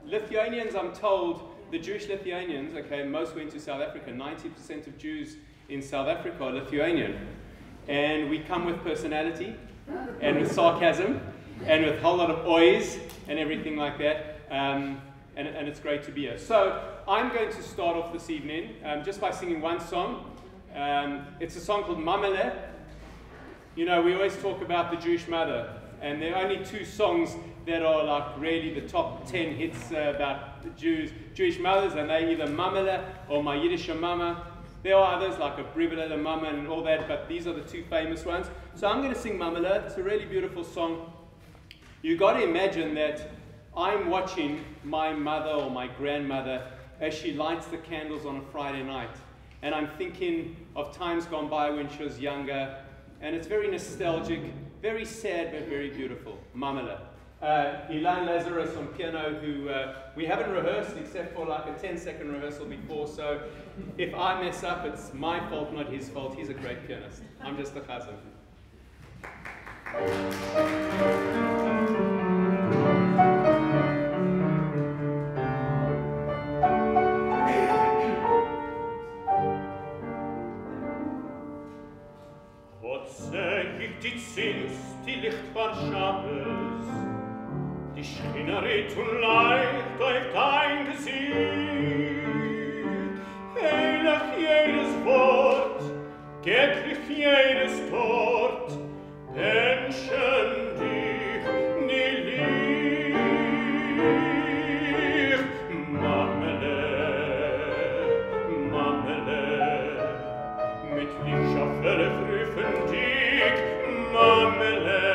Lithuanians, I'm told, the Jewish Lithuanians, okay, most went to South Africa. 90% of Jews in South Africa are Lithuanian. And we come with personality, and with sarcasm, and with a whole lot of ois, and everything like that. And it's great to be here. So, I'm going to start off this evening just by singing one song. It's a song called Mamele. You know, we always talk about the Jewish mother, and there are only two songs that are like really the top 10 hits about the Jewish mothers, and they're either Mamele or My Yiddish Mama. There are others like a Bribele Mama and all that, but these are the two famous ones. So I'm going to sing Mamele. It's a really beautiful song. You've got to imagine that I'm watching my mother or my grandmother as she lights the candles on a Friday night. And I'm thinking of times gone by when she was younger, and it's very nostalgic, very sad, but very beautiful. Mamele. Ilan Lazarus on piano, who we haven't rehearsed except for like a 10-second rehearsal before, so if I mess up, it's my fault, not his fault. He's a great pianist. I'm just a chazan. Die Zins, die Licht war Schabes, die Schreinerin und leicht auf dein Gesicht. Heilig jedes Wort, göttlich jedes Tort, Menschen dich nie lieb. Mamele, Mamele, mit Lichtschaffe prüfen dich, Mamele,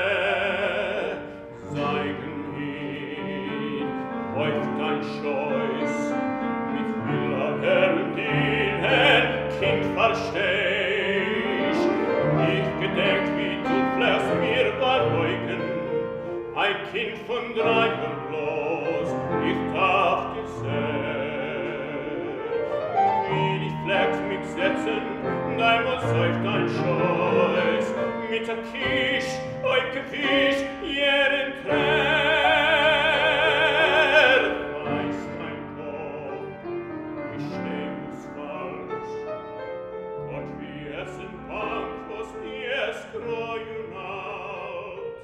zeigen ihn, häuft dein Scheuß, mit Willer Herrdienen, Kind versteh ich, nicht gedenk, wie du flächst mir beruhigen, ein Kind von 3 Jahren bloß, ich darf dir sehr, wie dich flächst mich setzen, dein muss auf dein Scheuß, mit der Kisch, oi gewisch, jeden Trär. Weiß dein Kopf, wie schlimm ist falsch. Gott, wie es in Bank, was dir es greuen hat.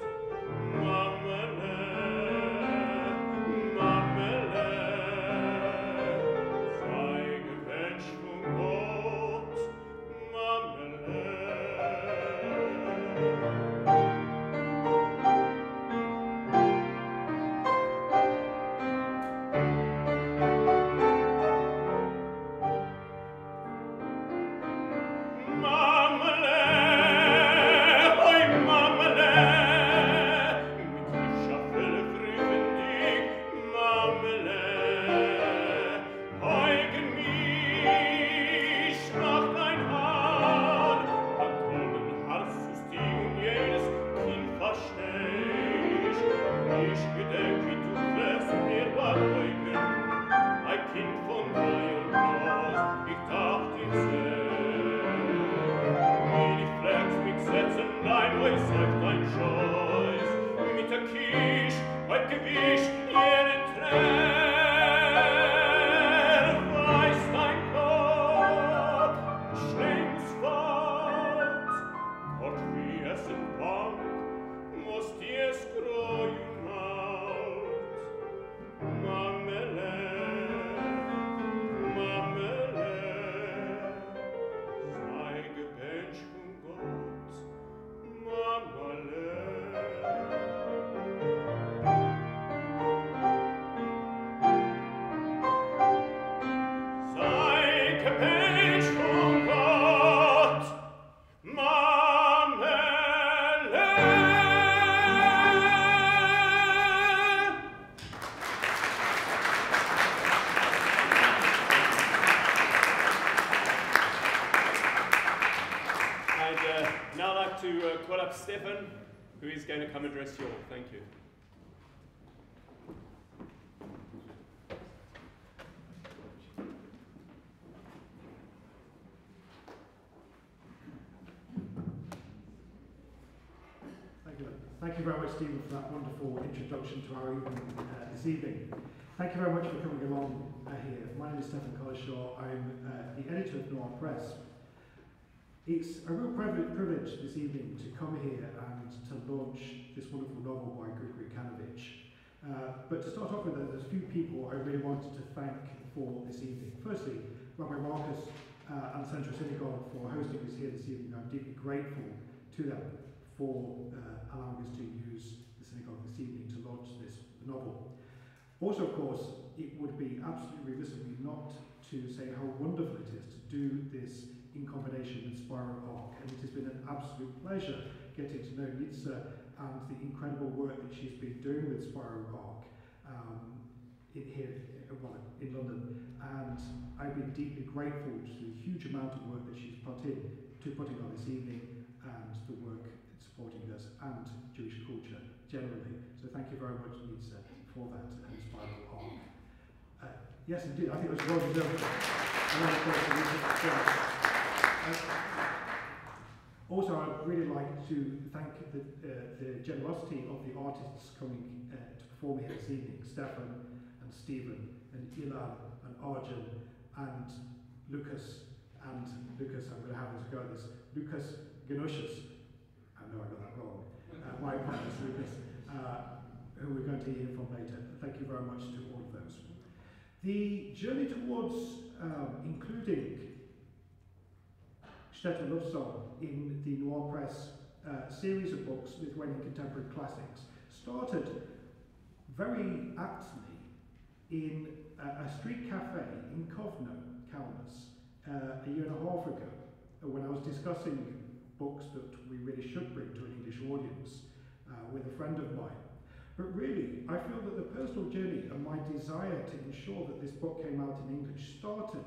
Mamele, Mamele, sei gewünscht von Gott, Mamele. Now I'd like to call up Stefan, who is going to come address you all. Thank you. Thank you very much, Stephen, for that wonderful introduction to our evening this evening. Thank you very much for coming along here. My name is Stephen Collishaw. I'm the editor of Noir Press. It's a real privilege this evening to come here and to launch this wonderful novel by Grigory Kanovich. But to start off with, there's a few people I really wanted to thank for this evening. Firstly, Rabbi Marcus and Central Synagogue for hosting us here this evening. I'm deeply grateful to them for allowing us to use the synagogue this evening to launch this novel. Also, of course, it would be absolutely remiss of me not to say how wonderful it is to do this in combination with Spiro Ark, and it has been an absolute pleasure getting to know Lisa and the incredible work that she's been doing with Spiro Ark in London, and I've been deeply grateful to the huge amount of work that she's put into putting on this evening and the work it's supporting us and Jewish culture generally. So thank you very much, Lisa, for that and Spiro Ark. Yes, indeed, I think it was well deserved. Also, I'd really like to thank the generosity of the artists coming to perform here this evening, Stefan and Stephen and Ilan and Arjun and Lucas, I'm going to have this go at this, Lucas Ganushas, I know I got that wrong, my apologies, Lucas, who we're going to hear from later. Thank you very much to all of those. The journey towards including Shtetl Love Song in the Noir Press series of books, Lithuanian Contemporary Classics, started very aptly in a street cafe in Kovno, Kaunas, a year and a half ago, when I was discussing books that we really should bring to an English audience with a friend of mine. But really, I feel that the personal journey and my desire to ensure that this book came out in English started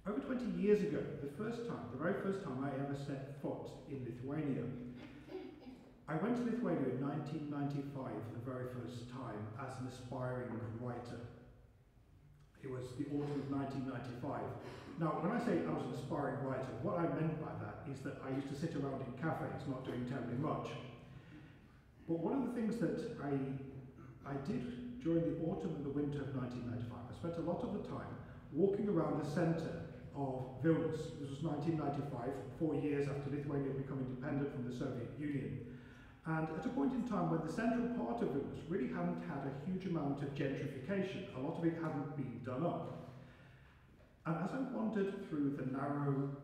over 20 years ago, the very first time I ever set foot in Lithuania. I went to Lithuania in 1995 for the very first time as an aspiring writer. It was the autumn of 1995. Now, when I say I was an aspiring writer, what I meant by that is that I used to sit around in cafes not doing terribly much. But one of the things that I did during the autumn and the winter of 1995, I spent a lot of the time walking around the centre of Vilnius. This was 1995, 4 years after Lithuania had become independent from the Soviet Union. And at a point in time when the central part of Vilnius really hadn't had a huge amount of gentrification, a lot of it hadn't been done up. And as I wandered through the narrow,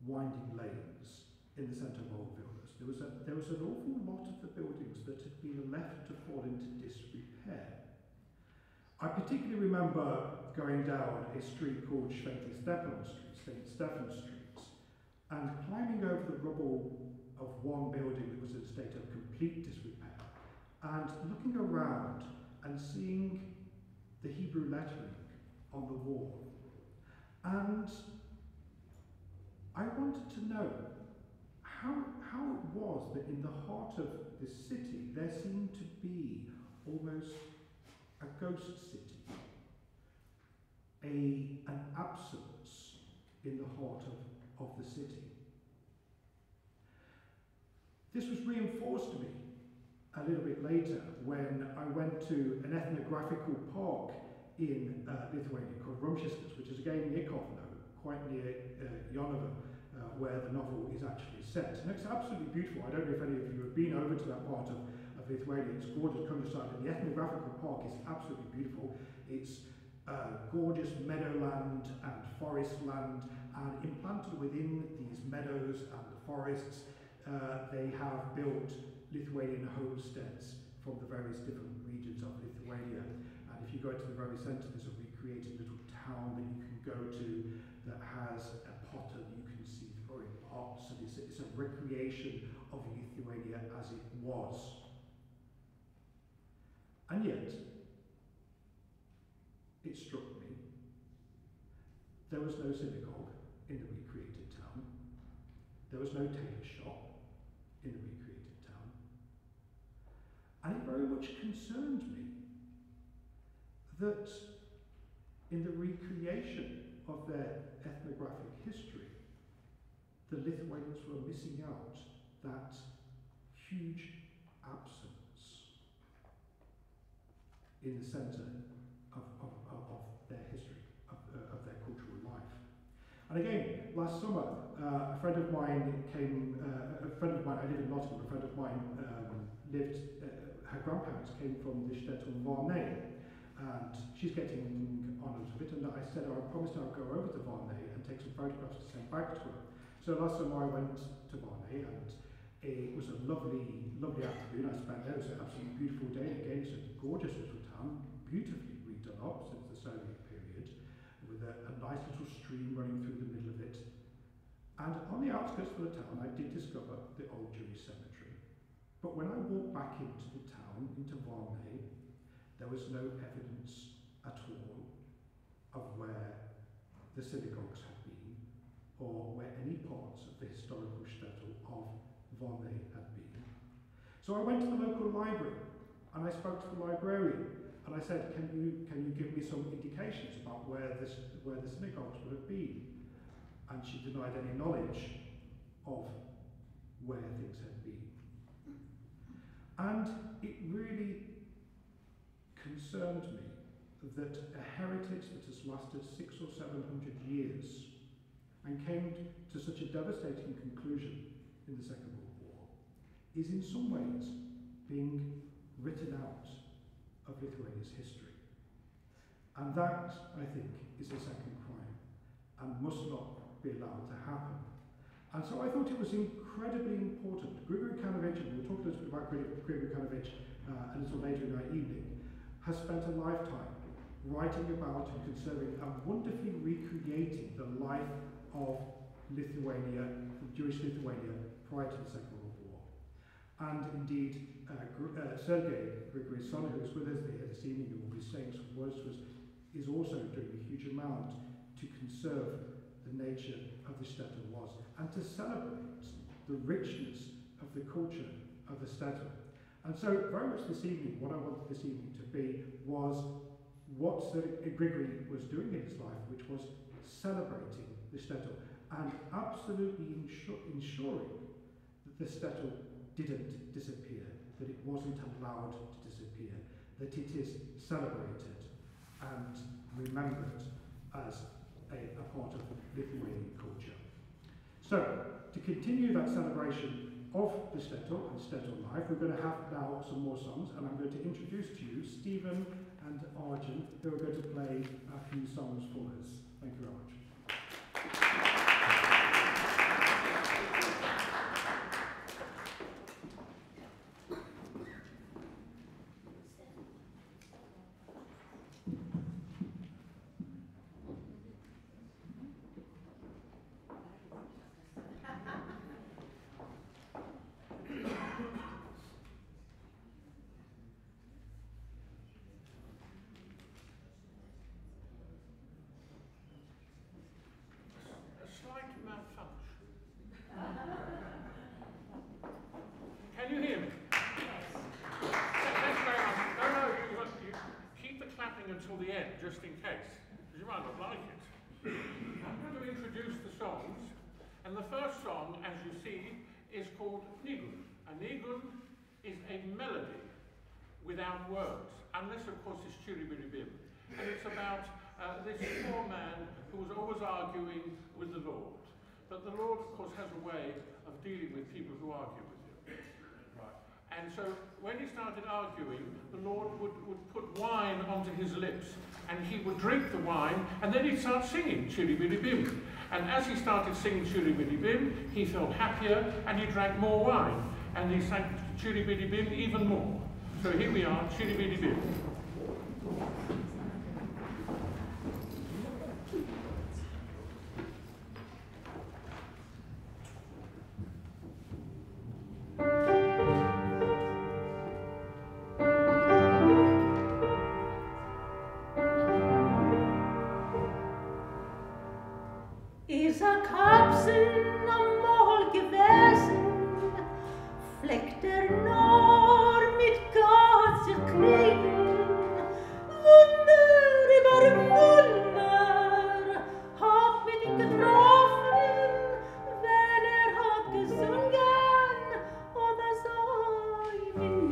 winding lanes in the centre of old Vilnius, there was an awful lot of the buildings that had been left to fall into disrepair. I particularly remember going down a street called St. Stephen Street, and climbing over the rubble of one building that was in a state of complete disrepair, and looking around and seeing the Hebrew lettering on the wall. And I wanted to know how it was that in the heart of this city there seemed to be almost a ghost city, an absence in the heart of the city. This was reinforced to me a little bit later when I went to an ethnographical park in Lithuania called Rumšiskas, which is again near Kovno, quite near Jonava, where the novel is actually set. And it's absolutely beautiful. I don't know if any of you have been over to that part of Lithuania. It's gorgeous countryside, and the ethnographical park is absolutely beautiful. It's gorgeous meadowland and forest land, and implanted within these meadows and the forests, they have built Lithuanian homesteads from the various different regions of Lithuania. And if you go to the very centre, there's a recreated little town that you can go to that has a potter that you can see throwing pots, and it's a recreation of Lithuania as it was. And yet, it struck me, there was no synagogue in the recreated town. There was no tailor shop in the recreated town. And it very much concerned me that in the recreation of their ethnographic history, the Lithuanians were missing out that huge absence in the centre of their history, of their cultural life. And again, last summer, a friend of mine I live in Nottingham, a friend of mine her grandparents came from the Shtetl Varney, and she's getting on a little bit, and I said, I promised I'd go over to Varney and take some photographs to send back to her. So last summer I went to Varney, and it was a lovely, lovely afternoon I spent there. It was an absolutely beautiful day. Again, it's a gorgeous little town, beautifully redone up since the Soviet period, with a nice little stream running through the middle of it. And on the outskirts of the town, I did discover the old Jewish cemetery. But when I walked back into the town, into Varney, there was no evidence at all of where the synagogues had been, or where any parts of the historical Shtetl of Varney had been. So I went to the local library, and I spoke to the librarian, and I said, can you give me some indications about where the synagogues would have been? And she denied any knowledge of where things had been. And it really concerned me that a heritage that has lasted 600 or 700 years and came to such a devastating conclusion in the Second World War is in some ways being written out of Lithuania's history. And that, I think, is a second crime and must not be allowed to happen. And so I thought it was incredibly important. Grigory Kanovich, and we'll talk a little bit about Grigory Kanovich a little later in our evening, has spent a lifetime writing about and conserving and wonderfully recreating the life of Lithuania, Jewish Lithuania, prior to the Second World War. And indeed, Sergei, Grigory's son, who is with us here this evening, who will be saying some words to us, is also doing a huge amount to conserve the nature of the Shtetl was, and to celebrate the richness of the culture of the Shtetl. And so, very much this evening, what I wanted this evening to be was what Grigory was doing in his life, which was celebrating the Shtetl and absolutely ensuring that the Shtetl didn't disappear, that it wasn't allowed to disappear, that it is celebrated and remembered as a part of Lithuanian culture. So, to continue that celebration of the Shtetl and Shtetl life, we're going to have now some more songs, and I'm going to introduce to you Stephen and Arjun, who are going to play a few songs for us. Thank you very much. Can you hear me? Yes. Thanks very much. No, you keep the clapping until the end, just in case, because you might not like it. I'm going to introduce the songs, and the first song, as you see, is called Nigun. A Nigun is a melody without words, unless, of course, it's Chiribiribim. And it's about this poor man who was always arguing with the Lord. But the Lord, of course, has a way of dealing with people who argue with him. Right. And so when he started arguing, the Lord would put wine onto his lips, and he would drink the wine, and then he'd start singing Chiribiribim. And as he started singing Chiribiribim, he felt happier, and he drank more wine. And he sang Chiribiribim even more. So here we are, Chiribiribim. Gesungen, oder so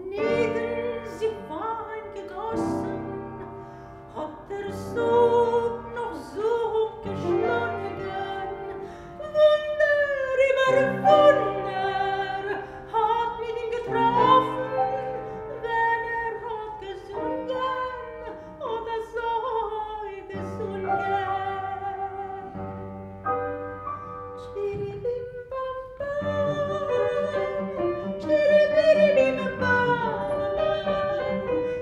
neben sich Wein gegossen, hat der Sog noch so geschlagen. Wunder über Wunder hat mit ihm getroffen, wenn hat gesungen oder so gesungen. Chiribim bam bam, chiribim bam,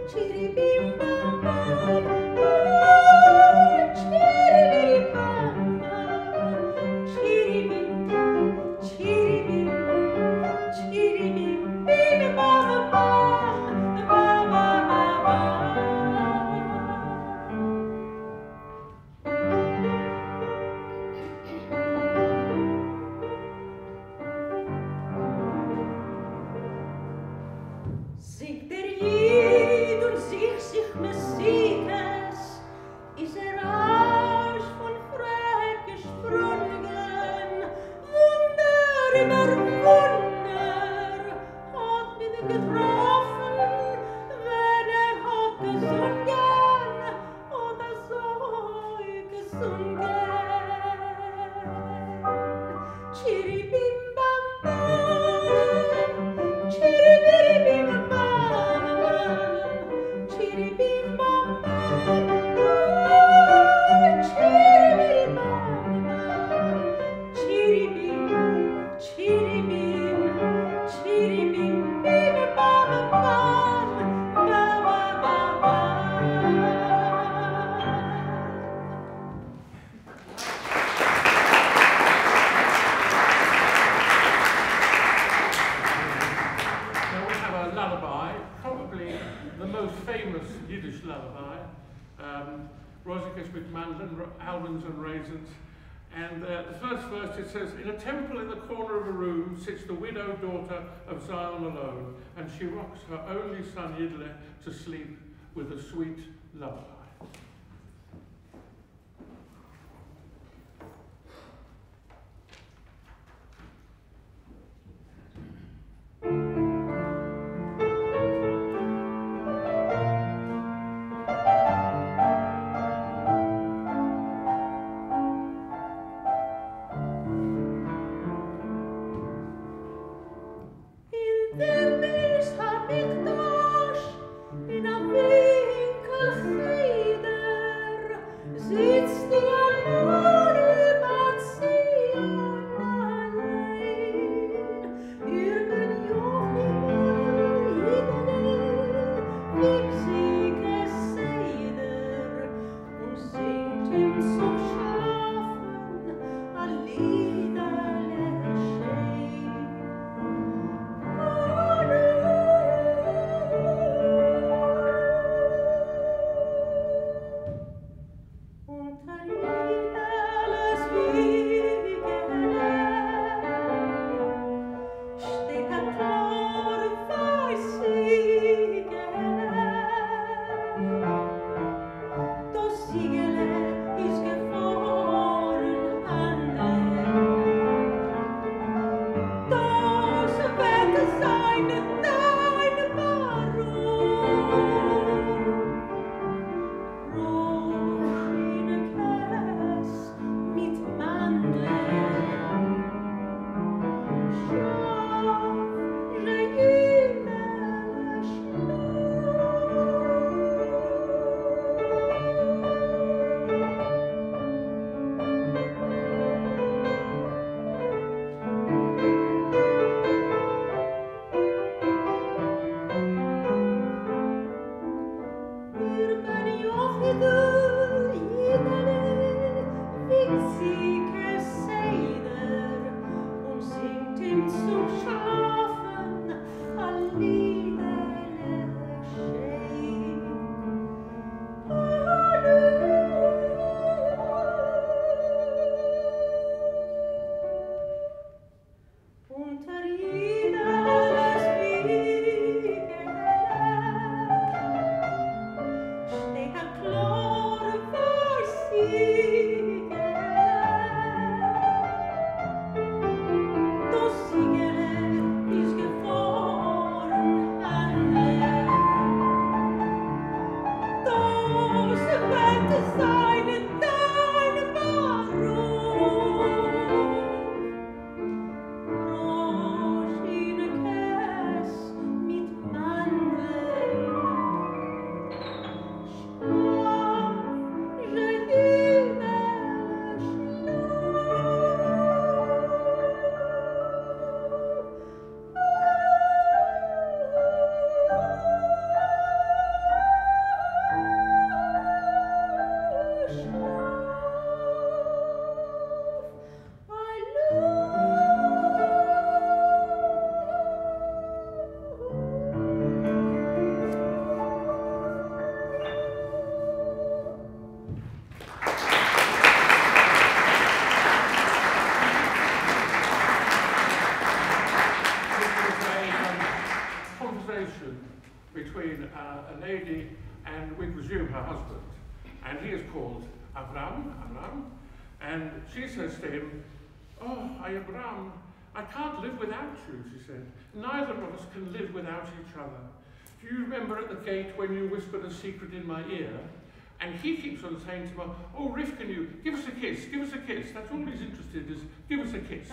chiribim bam bam, chiribim bam bam, chiribim, chiribim, chiribim bim bam bam, bam bam bam. Singt der Jid und sich Messias, ist rasch von Freiheit gesprungen. Wunder über Wunder hat mit ihm getroffen, wenn hat gesungen oder so gesungen. Chiribim bam bam, chiribim bam bam, chiribim bam bam, chiribim bam bam, chiribim, chiribim, chiribim bim bam bam, bam bam bam. Now we have a lullaby, probably the most famous Yiddish lullaby. Rosikes with mandolin, almonds and raisins. And the first verse, it says, in a temple in the corner of a room sits the widowed daughter of Zion alone, and she rocks her only son Yidle to sleep with a sweet lullaby. In dem Beis HaMikdash, in a winkel between a lady and, we presume, her husband. And he is called Avram, and she says to him, "Oh, Avram, I can't live without you," she said. "Neither of us can live without each other. Do you remember at the gate when you whispered a secret in my ear?" And he keeps on saying to her, "Oh, Rivka, you, give us a kiss, give us a kiss." That's all he's interested in, is give us a kiss.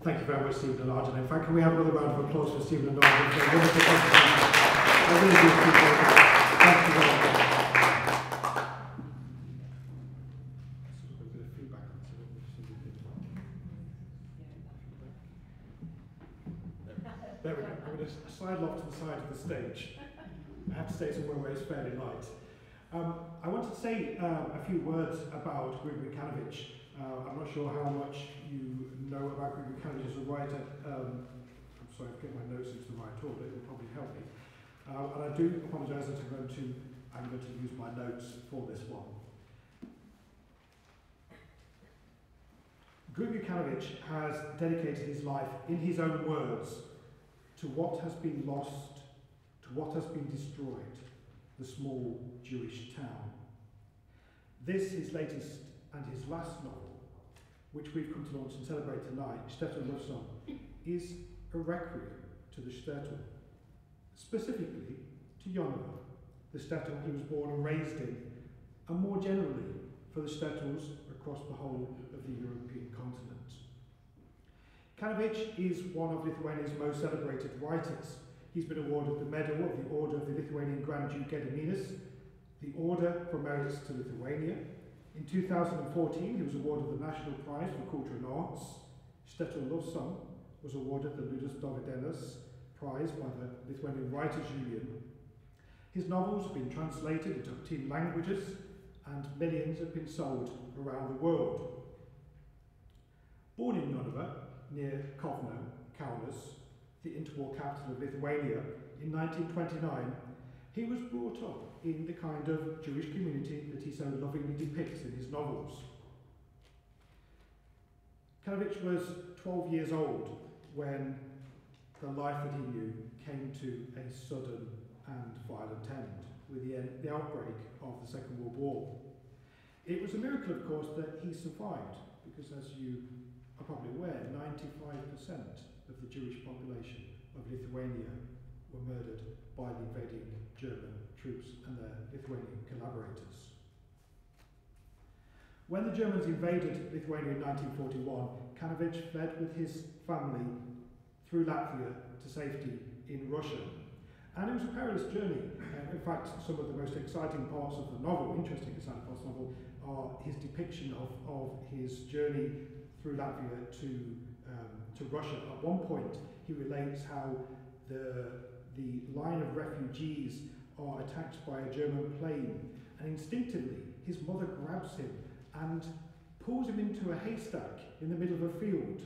Thank you very much, Stephen and Arjun. In fact, can we have another round of applause for Stephen and Arjun for a wonderful contribution? I really do appreciate that. Thank you very much. A bit of feedback. There we go. I'm going to slide off to the side of the stage. I have to say somewhere where it's fairly light. I wanted to say a few words about Grigory Kanovich. I'm not sure how much you know about Grigory Kanovich as a writer. I'm sorry, I've got my notes into the right order, it will probably help me. And I do apologise that I'm going to use my notes for this one. Grigory Kanovich has dedicated his life, in his own words, to what has been lost, to what has been destroyed, the small Jewish town. This, his latest and his last novel, which we've come to launch and celebrate tonight, Shtetl Love Song, is a requiem to the Shtetl, specifically to Yonah, the Shtetl he was born and raised in, and more generally for the Shtetls across the whole of the European continent. Kanovich is one of Lithuania's most celebrated writers. He's been awarded the Medal of the Order of the Lithuanian Grand Duke Gediminas, the Order for Merits to Lithuania. In 2014, he was awarded the National Prize for Culture and Arts. Shtetl Love Song was awarded the Liudas Dovydas Prize by the Lithuanian Writers' Union. His novels have been translated into 15 languages, and millions have been sold around the world. Born in Nunava, near Kovno, Kaunas, the interwar capital of Lithuania, in 1929, he was brought up in the kind of Jewish community that he so lovingly depicts in his novels. Kanovich was 12 years old when the life that he knew came to a sudden and violent end with the outbreak of the Second World War. It was a miracle, of course, that he survived, because as you are probably aware, 95% of the Jewish population of Lithuania were murdered by the invading German troops and their Lithuanian collaborators. When the Germans invaded Lithuania in 1941, Kanovich fled with his family through Latvia to safety in Russia. And it was a perilous journey. In fact, some of the most exciting parts of the novel, interesting exciting parts of the novel, are his depiction of his journey through Latvia to Russia. At one point, he relates how the line of refugees are attacked by a German plane, and instinctively his mother grabs him and pulls him into a haystack in the middle of a field.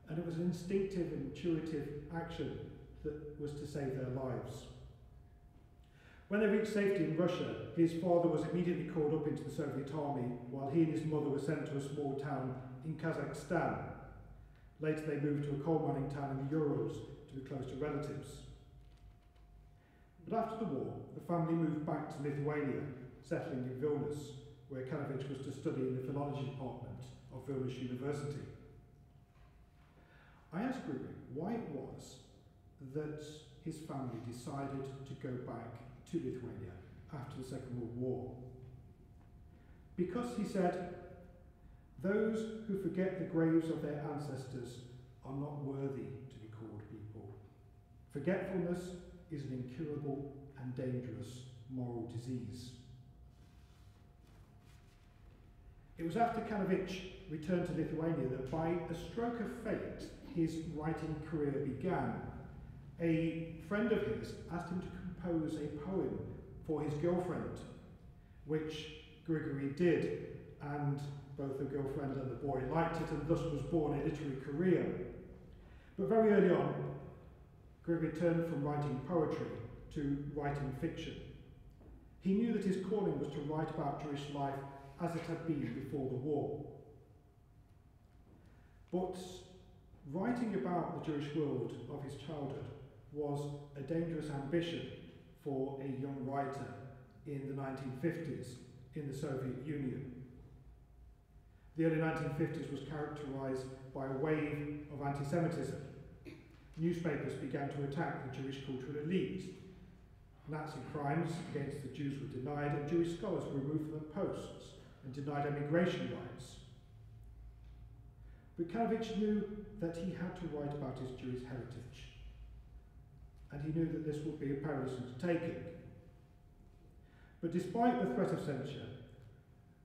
And it was an instinctive, intuitive action that was to save their lives. When they reached safety in Russia, his father was immediately called up into the Soviet army, while he and his mother were sent to a small town in Kazakhstan. Later they moved to a coal mining town in the Urals to be close to relatives. But after the war, the family moved back to Lithuania, settling in Vilnius, where Kanovich was to study in the philology department of Vilnius University. I asked Grigori why it was that his family decided to go back to Lithuania after the Second World War. Because, he said, those who forget the graves of their ancestors are not worthy to be called people. Forgetfulness is an incurable and dangerous moral disease. It was after Kanovich returned to Lithuania that, by a stroke of fate, his writing career began. A friend of his asked him to compose a poem for his girlfriend, which Grigori did, and both the girlfriend and the boy liked it, and thus was born a literary career. But very early on, Grigori turned from writing poetry to writing fiction. He knew that his calling was to write about Jewish life as it had been before the war. But writing about the Jewish world of his childhood was a dangerous ambition for a young writer in the 1950s in the Soviet Union. The early 1950s was characterized by a wave of anti-Semitism. Newspapers began to attack the Jewish cultural elite. Nazi crimes against the Jews were denied, and Jewish scholars were removed from their posts and denied immigration rights. But Kanovich knew that he had to write about his Jewish heritage, and he knew that this would be a perilous undertaking. But despite the threat of censure,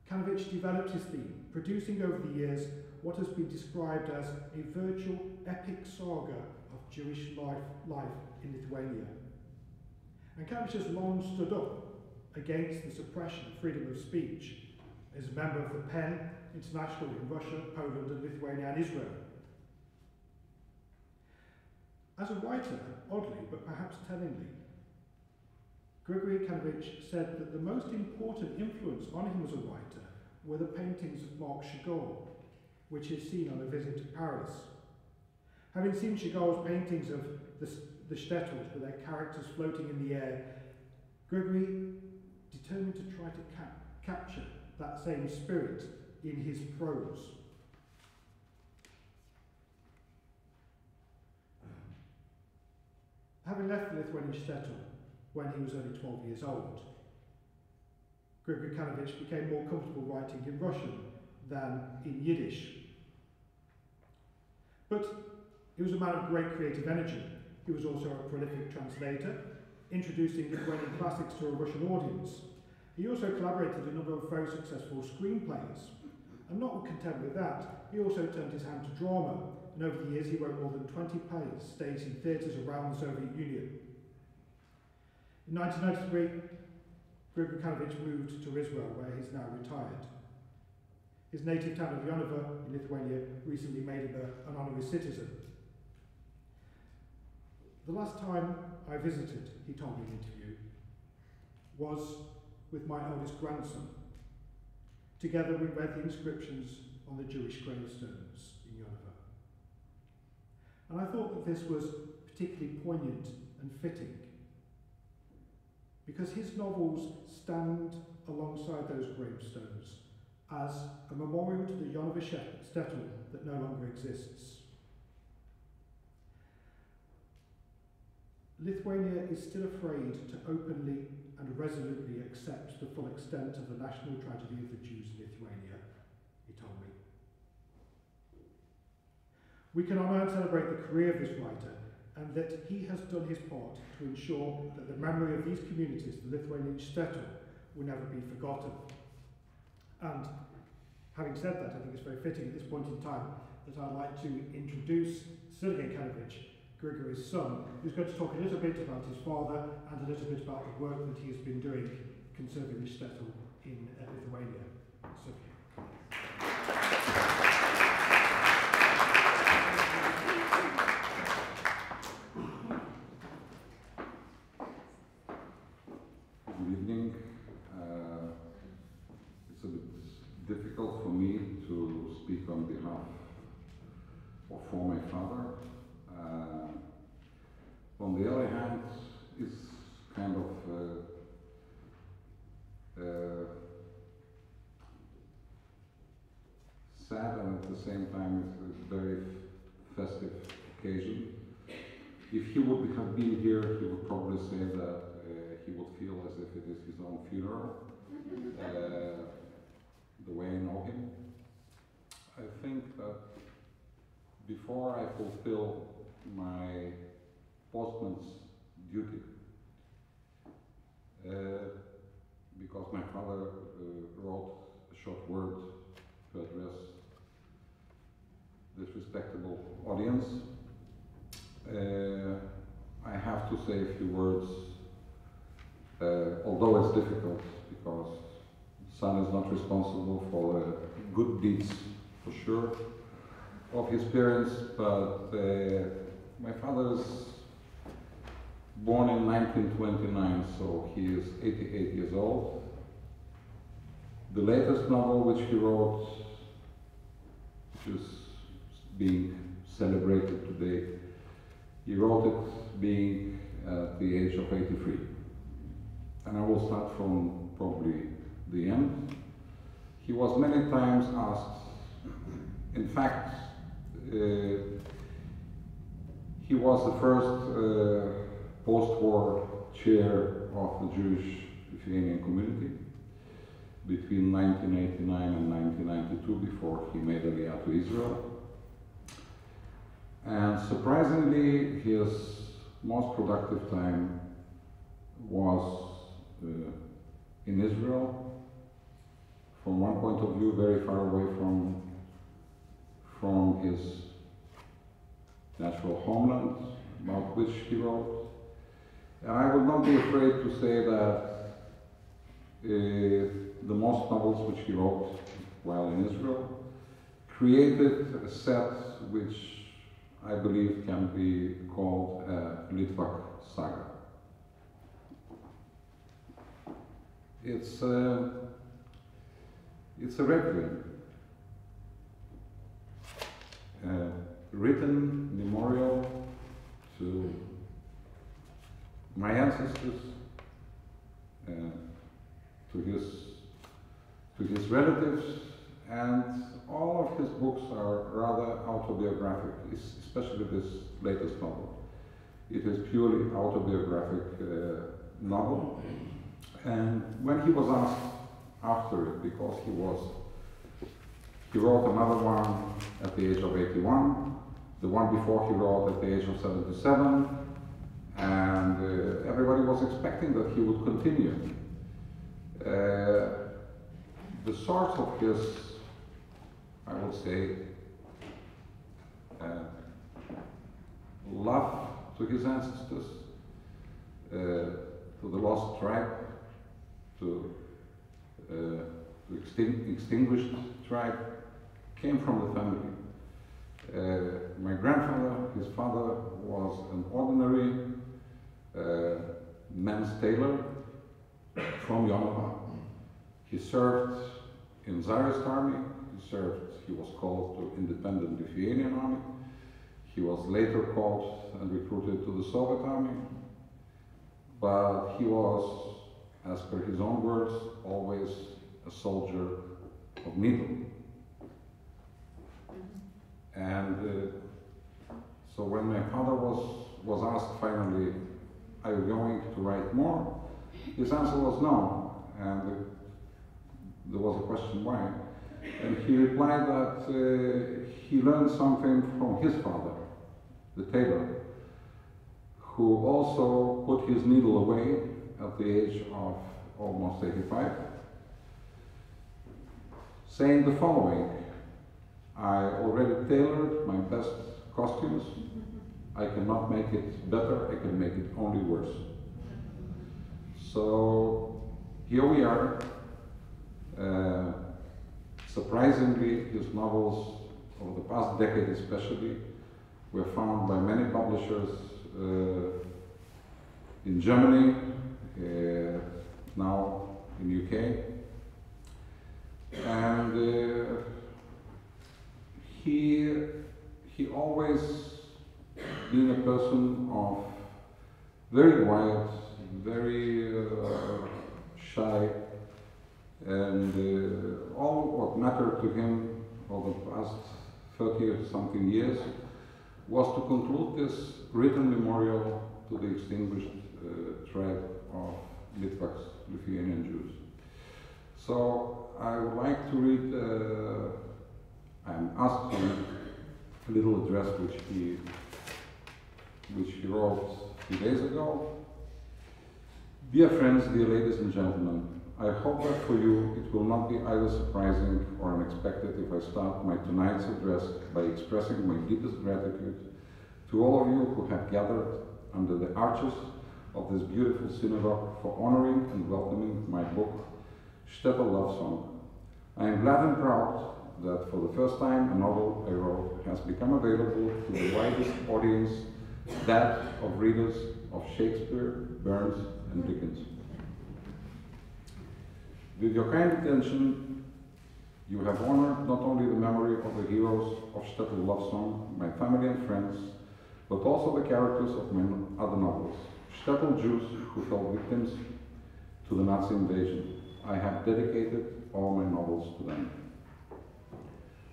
Kanovich developed his theme, producing over the years what has been described as a virtual epic saga of Jewish life in Lithuania. And Kanovich has long stood up against the suppression of freedom of speech as a member of the PEN International in Russia, Poland, and Lithuania, and Israel. As a writer, oddly, but perhaps tellingly, Grigori Kanovich said that the most important influence on him as a writer were the paintings of Marc Chagall, which he had seen on a visit to Paris. Having seen Chagall's paintings of the Shtetls with their characters floating in the air, Grigori determined to try to capture that same spirit in his prose. Having left the Lithuanian Shtetl when he was only 12 years old, Grigori Kanovich became more comfortable writing in Russian than in Yiddish. But he was a man of great creative energy. He was also a prolific translator, introducing Lithuanian classics to a Russian audience. He also collaborated in a number of very successful screenplays. And not content with that, he also turned his hand to drama, and over the years he wrote more than 20 plays staged in theatres around the Soviet Union. In 1993, Grigor Kanovich moved to Israel, where he's now retired. His native town of Jonava in Lithuania recently made him an honorary citizen. The last time I visited, he told me in an interview, was with my eldest grandson. Together we read the inscriptions on the Jewish gravestones in Jonava. And I thought that this was particularly poignant and fitting, because his novels stand alongside those gravestones as a memorial to the Jonava Shtetl that no longer exists. Lithuania is still afraid to openly and resolutely accept the full extent of the national tragedy of the Jews in Lithuania, he told me. We can honour and celebrate the career of this writer, and that he has done his part to ensure that the memory of these communities, the Lithuanian Shtetl, will never be forgotten. And having said that, I think it's very fitting at this point in time that I'd like to introduce Sergei Kanovich, Grigory's son, who's going to talk a little bit about his father and a little bit about the work that he has been doing conserving the Shtetl in Lithuania. Sergei. Good evening. It's a bit difficult for me to speak on behalf or for my father. On the other hand, it's kind of sad, and at the same time it's a very festive occasion. If he would have been here, he would probably say that he would feel as if it is his own funeral, the way I know him. I think that before I fulfill my postman's duty, because my father wrote a short word to address this respectable audience, I have to say a few words, although it's difficult, because son is not responsible for good deeds, for sure, of his parents, but my father is born in 1929, so he is 88 years old. The latest novel which he wrote, which is being celebrated today, he wrote it being at the age of 83. And I will start from probably the end. He was many times asked, in fact, he was the first post-war chair of the Jewish Lithuanian community between 1989 and 1992, before he made Aliyah to Israel. And surprisingly, his most productive time was in Israel, from one point of view, very far away from his natural homeland, about which he wrote. And I would not be afraid to say that the most novels which he wrote while in Israel created a set which I believe can be called a Litvak saga. It's a requiem, written memorial to my ancestors, to his relatives, and all of his books are rather autobiographic, especially this latest novel. It is purely autobiographic novel. And when he was asked after it, because he wrote another one at the age of 81, the one before he wrote at the age of 77, and everybody was expecting that he would continue. The source of his, I would say, love to his ancestors, to the lost tribe, to extinguished tribe, came from the family. My grandfather, his father, was an ordinary men's tailor from Yonava. He served in Tsarist army. He was called to independent Lithuanian army. He was later called and recruited to the Soviet army. But he was, as per his own words, always a soldier of needle. And so when my father was asked finally, are you going to write more? His answer was no. And there was a question why. And he replied that he learned something from his father, the tailor, who also put his needle away at the age of almost 85, saying the following: I already tailored my best costumes. I cannot make it better, I can make it only worse. So here we are. Surprisingly, his novels, over the past decade especially, were found by many publishers in Germany, now in UK. And he always been a person of very quiet, very shy, and all what mattered to him over the past 30 or something years was to conclude this written memorial to the extinguished tribe of Litvaks, Lithuanian Jews. So I would like to read, I'm asked to read a little address which he wrote a few days ago. Dear friends, dear ladies and gentlemen, I hope that for you it will not be either surprising or unexpected if I start my tonight's address by expressing my deepest gratitude to all of you who have gathered under the arches of this beautiful synagogue for honoring and welcoming my book, Shtetl Love Song. I am glad and proud that for the first time a novel I wrote has become available to the widest audience, that of readers of Shakespeare, Burns, and Dickens. With your kind attention, you have honored not only the memory of the heroes of Shtetl Love Song, my family and friends, but also the characters of my other novels, Shtetl Jews who fell victims to the Nazi invasion. I have dedicated all my novels to them.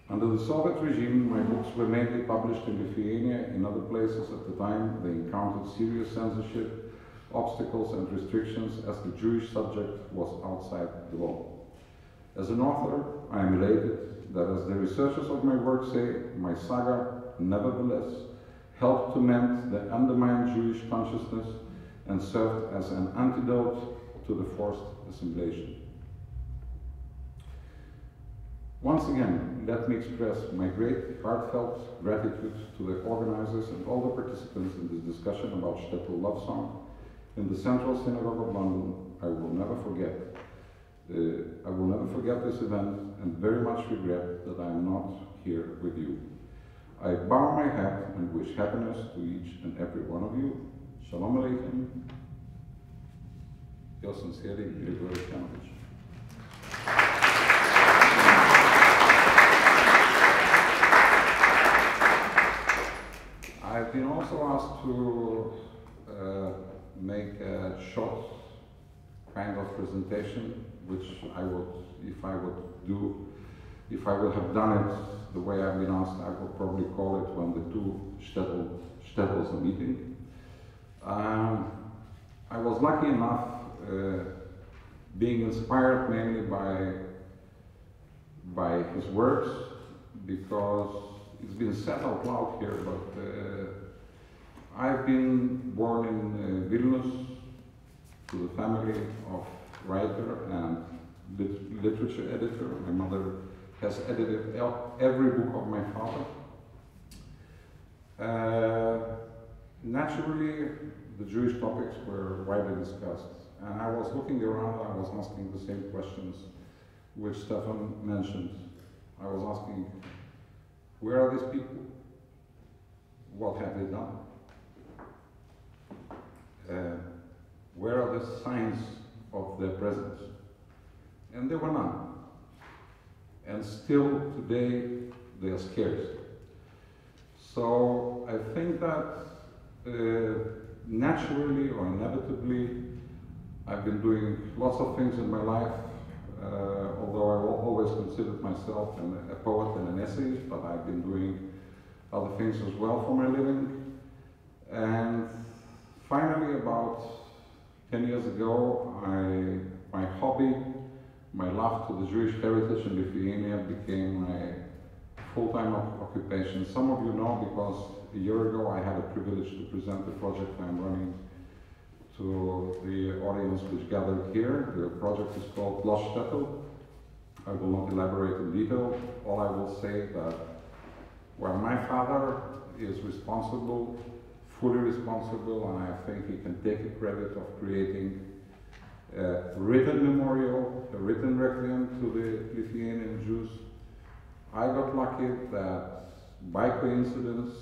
Under the Soviet regime, my books were mainly published in Lithuania. In other places at the time, they encountered serious censorship, obstacles and restrictions as the Jewish subject was outside the law. As an author, I am elated that, as the researchers of my work say, my saga, nevertheless, helped to mend the undermined Jewish consciousness and served as an antidote to the forced assimilation. Once again, let me express my great heartfelt gratitude to the organizers and all the participants in this discussion about Shtetl Love Song in the Central Synagogue of London. I will never forget this event and very much regret that I am not here with you. I bow my hat and wish happiness to each and every one of you. Shalom Aleichem. Yours sincerely, Grigori Kanovich. I've been also asked to make a short kind of presentation, which I would, if I would have done it the way I've been asked, I would probably call it when the two Shtetls are meeting. I was lucky enough, being inspired mainly by his works, because it's been said out loud here, but I've been born in Vilnius to the family of writer and literature editor. My mother has edited every book of my father. Naturally, the Jewish topics were widely discussed And I was looking around, I was asking the same questions which Stefan mentioned. I was asking, where are these people? What have they done? Where are the signs of their presence? And there were none. And still today, they are scarce. So I think that naturally or inevitably, I've been doing lots of things in my life, although I always considered myself a poet and an essayist, but I've been doing other things as well for my living. And finally, about 10 years ago, my hobby, my love to the Jewish heritage in Lithuania became my full-time occupation. Some of you know because a year ago I had a privilege to present the project I'm running to the audience which gathered here. The project is called Shtetl. I will not elaborate in detail. All I will say that where my father is responsible, fully responsible, and I think he can take the credit of creating a written memorial, a written requiem to the Lithuanian Jews. I got lucky that by coincidence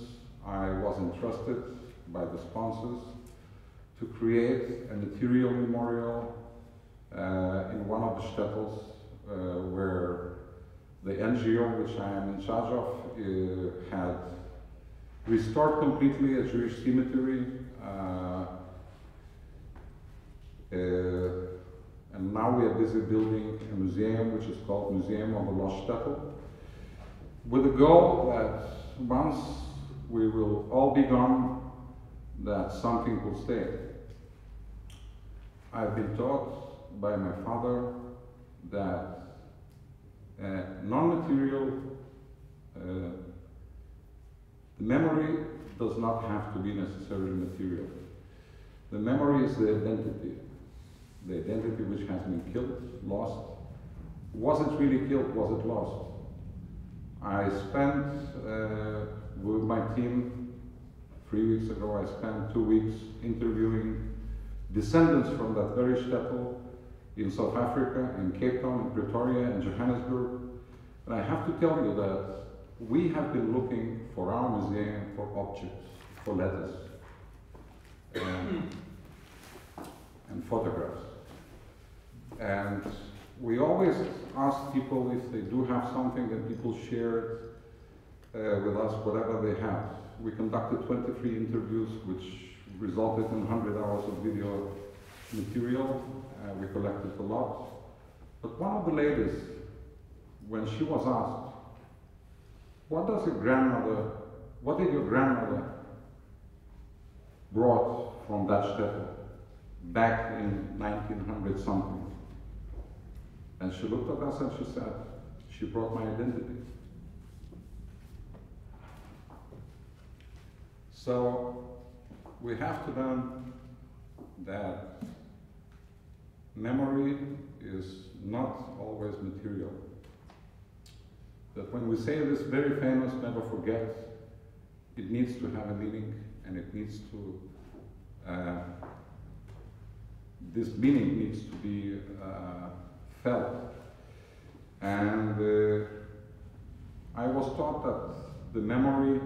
I was entrusted by the sponsors to create a material memorial in one of the shtetls where the NGO which I am in charge of had restored completely a Jewish cemetery, and now we are busy building a museum which is called Museum of the Lost Shtetl, with the goal that once we will all be gone, that something will stay. I've been taught by my father that non-material memory does not have to be necessarily material. The memory is the identity which has been killed, lost. Was it really killed? Was it lost? I spent with my team 3 weeks ago, I spent 2 weeks interviewing descendants from that very shtetl in South Africa, in Cape Town, in Pretoria, in Johannesburg. And I have to tell you that we have been looking for our museum for objects, for letters, and photographs. And we always ask people if they do have something, and people share with us whatever they have. We conducted 23 interviews, which resulted in 100 hours of video material. We collected a lot. But one of the ladies, when she was asked, what did your grandmother brought from that shtetl back in 1900 something? And she looked at us and she said, she brought my identity. So we have to learn that memory is not always material. That when we say this very famous never forget, it needs to have a meaning, and it needs to, this meaning needs to be felt. And I was taught that the memory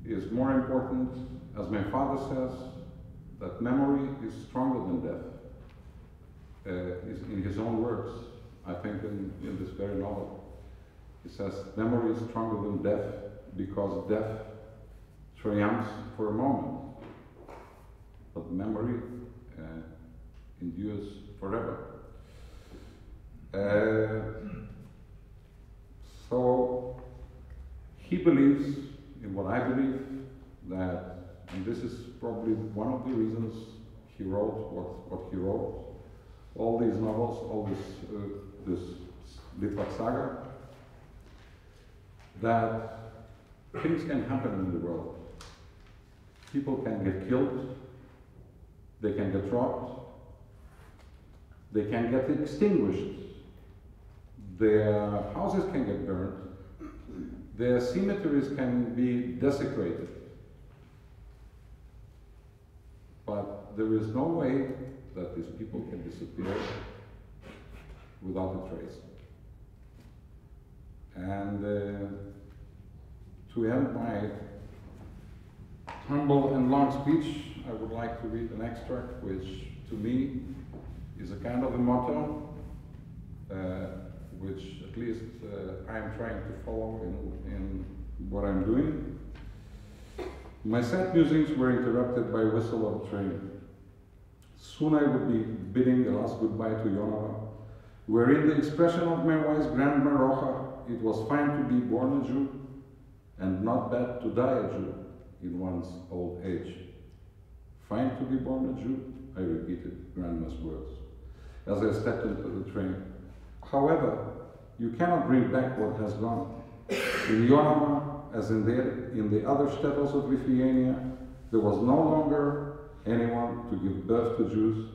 is more important, as my father says, that memory is stronger than death. In his own words, I think in this very novel. He says, memory is stronger than death because death triumphs for a moment, but memory endures forever. So he believes in what I believe, that, and this is probably one of the reasons he wrote what he wrote, all these novels, all this Litvak saga, that things can happen in the world. People can get killed, they can get robbed, they can get extinguished, their houses can get burned, their cemeteries can be desecrated. But there is no way that these people can disappear without a trace. And to end my humble and long speech, I would like to read an extract which, to me, is a kind of a motto, which at least I am trying to follow in what I'm doing. My sad musings were interrupted by a whistle of a train. Soon I would be bidding a last goodbye to Jonava, where in the expression of my wise grandma Roja, it was fine to be born a Jew, and not bad to die a Jew in one's old age. Fine to be born a Jew, I repeated grandma's words, as I stepped into the train. However, you cannot bring back what has gone. In Jonava, as in the other shtetls of Lithuania, there was no longer anyone to give birth to Jews,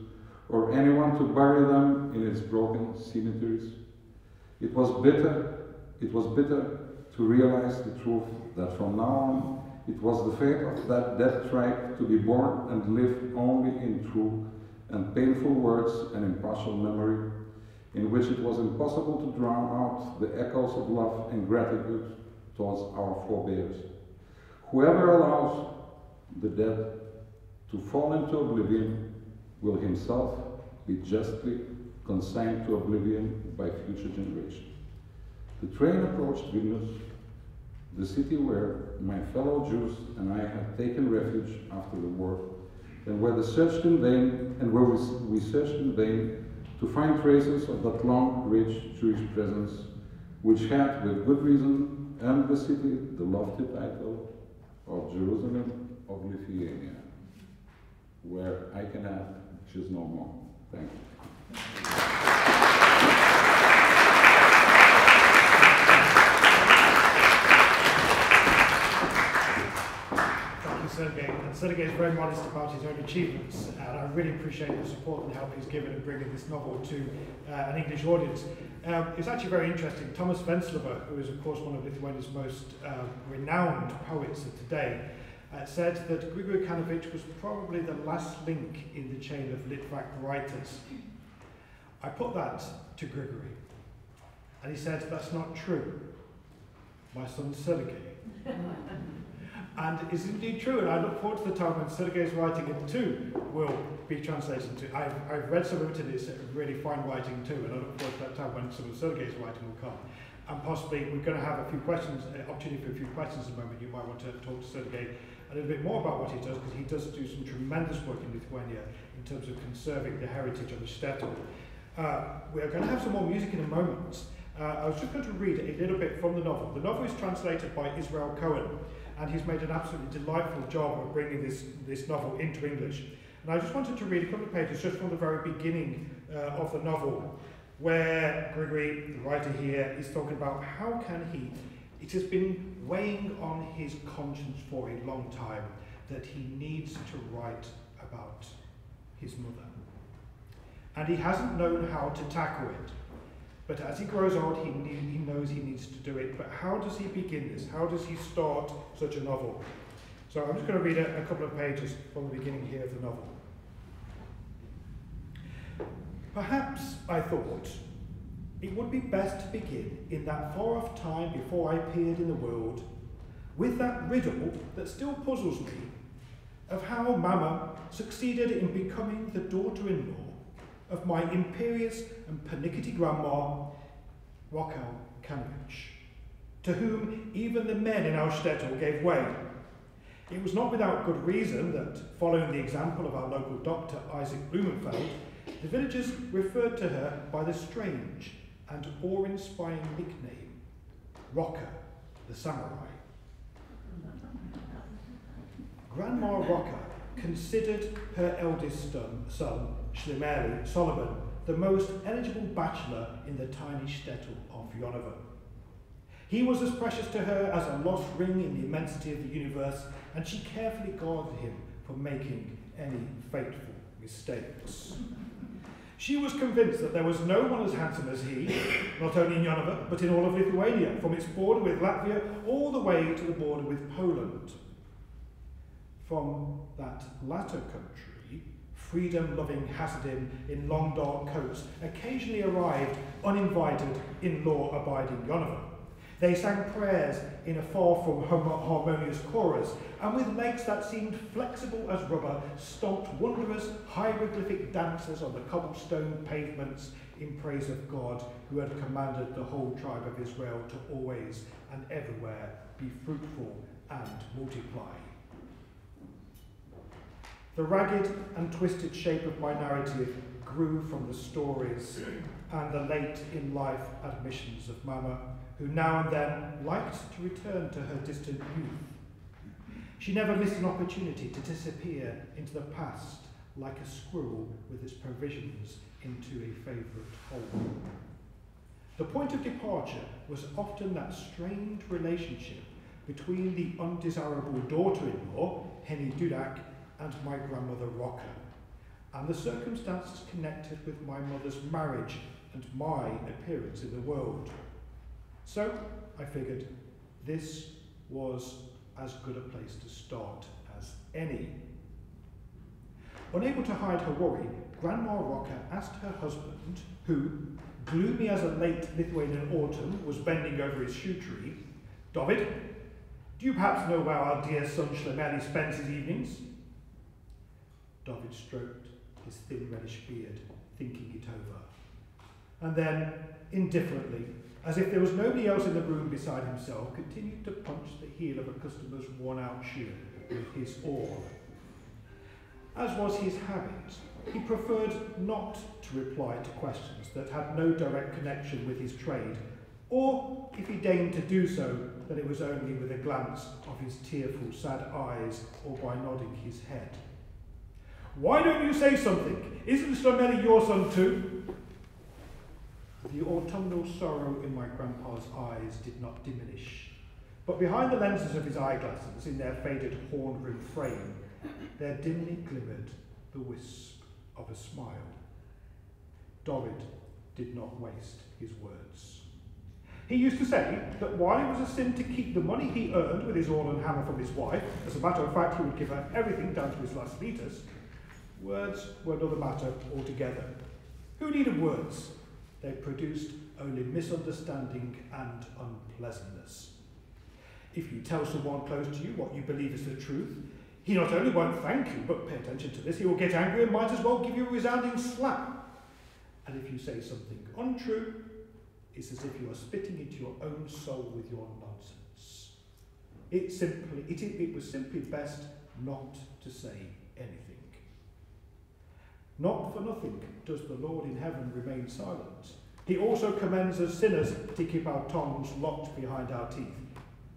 or anyone to bury them in its broken cemeteries. It was bitter to realize the truth that from now on, it was the fate of that dead tribe to be born and live only in true and painful words and impartial memory, in which it was impossible to drown out the echoes of love and gratitude towards our forebears. Whoever allows the dead to fall into oblivion will himself be justly consigned to oblivion by future generations. The train approached Vilnius, the city where my fellow Jews and I had taken refuge after the war, and where we searched in vain to find traces of that long, rich Jewish presence, which had, with good reason, earned the city the lofty title of Jerusalem of Lithuania, where I can add, which is no more. Thank you. Sergei. And Sergei is very modest about his own achievements, and I really appreciate the support and help he's given in bringing this novel to an English audience. It's actually very interesting. Thomas Venclova, who is of course one of Lithuania's most renowned poets of today, said that Grigory Kanovich was probably the last link in the chain of Litvak writers. I put that to Grigory, and he said, "That's not true. My son Sergei." And it's indeed true, and I look forward to the time when Sergei's writing it too will be translated into. I've read some of it, and it's really fine writing too, and I look forward to that time when some of Sergei's writing will come. And possibly we're going to have a few questions, opportunity for a few questions in a moment. You might want to talk to Sergei a little bit more about what he does, because he does do some tremendous work in Lithuania in terms of conserving the heritage of the Shtetl. We are going to have some more music in a moment. I was just going to read a little bit from the novel. The novel is translated by Israel Cohen, and he's made an absolutely delightful job of bringing this novel into English. And I just wanted to read a couple of pages just from the very beginning of the novel, where Grigory, the writer here, is talking about how can it has been weighing on his conscience for a long time that he needs to write about his mother. And he hasn't known how to tackle it. But as he grows old, he knows he needs to do it. But how does he begin this? How does he start such a novel? So I'm just going to read a couple of pages from the beginning here of the novel. Perhaps, I thought, it would be best to begin in that far-off time before I appeared in the world, with that riddle that still puzzles me, of how Mama succeeded in becoming the daughter-in-law of my imperious and pernickety grandma, Rochel Kanovich, to whom even the men in our shtetl gave way. It was not without good reason that, following the example of our local doctor, Isaac Blumenfeld, the villagers referred to her by the strange and awe-inspiring nickname, Rocker the Samurai. Grandma Rocker considered her eldest son, Shlimeli Solomon, the most eligible bachelor in the tiny shtetl of Jonava. He was as precious to her as a lost ring in the immensity of the universe, and she carefully guarded him from making any fateful mistakes. She was convinced that there was no one as handsome as he, not only in Jonava, but in all of Lithuania, from its border with Latvia all the way to the border with Poland. From that latter country, freedom-loving Hasidim in long dark coats occasionally arrived uninvited in law-abiding Yonover. They sang prayers in a far from harmonious chorus, and with legs that seemed flexible as rubber, stomped wondrous hieroglyphic dancers on the cobblestone pavements in praise of God, who had commanded the whole tribe of Israel to always and everywhere be fruitful and multiply. The ragged and twisted shape of my narrative grew from the stories and the late-in-life admissions of Mama, who now and then liked to return to her distant youth. She never missed an opportunity to disappear into the past like a squirrel with its provisions into a favourite hole. The point of departure was often that strained relationship between the undesirable daughter-in-law, Henny Dudak, and my grandmother Rocker, and the circumstances connected with my mother's marriage and my appearance in the world. So I figured this was as good a place to start as any. Unable to hide her worry, Grandma Rocker asked her husband, who, gloomy as a late Lithuanian autumn, was bending over his shoe tree, "David, do you perhaps know where our dear son Shlemeli spends his evenings?" David stroked his thin reddish beard, thinking it over. And then, indifferently, as if there was nobody else in the room beside himself, continued to punch the heel of a customer's worn-out shoe with his oar. As was his habit, he preferred not to reply to questions that had no direct connection with his trade, or, if he deigned to do so, that it was only with a glance of his tearful, sad eyes or by nodding his head. "Why don't you say something? Isn't Shlemeli your son too?" The autumnal sorrow in my grandpa's eyes did not diminish, but behind the lenses of his eyeglasses, in their faded horn-rimmed frame, there dimly glimmered the wisp of a smile. David did not waste his words. He used to say that while it was a sin to keep the money he earned with his awl and hammer from his wife, as a matter of fact he would give her everything down to his last litres, words were another matter altogether. Who needed words? They produced only misunderstanding and unpleasantness. If you tell someone close to you what you believe is the truth, he not only won't thank you, but pay attention to this, he will get angry and might as well give you a resounding slap. And if you say something untrue, it's as if you are spitting into your own soul with your nonsense. It was simply best not to say anything. Not for nothing does the Lord in heaven remain silent. He also commends us sinners to keep our tongues locked behind our teeth.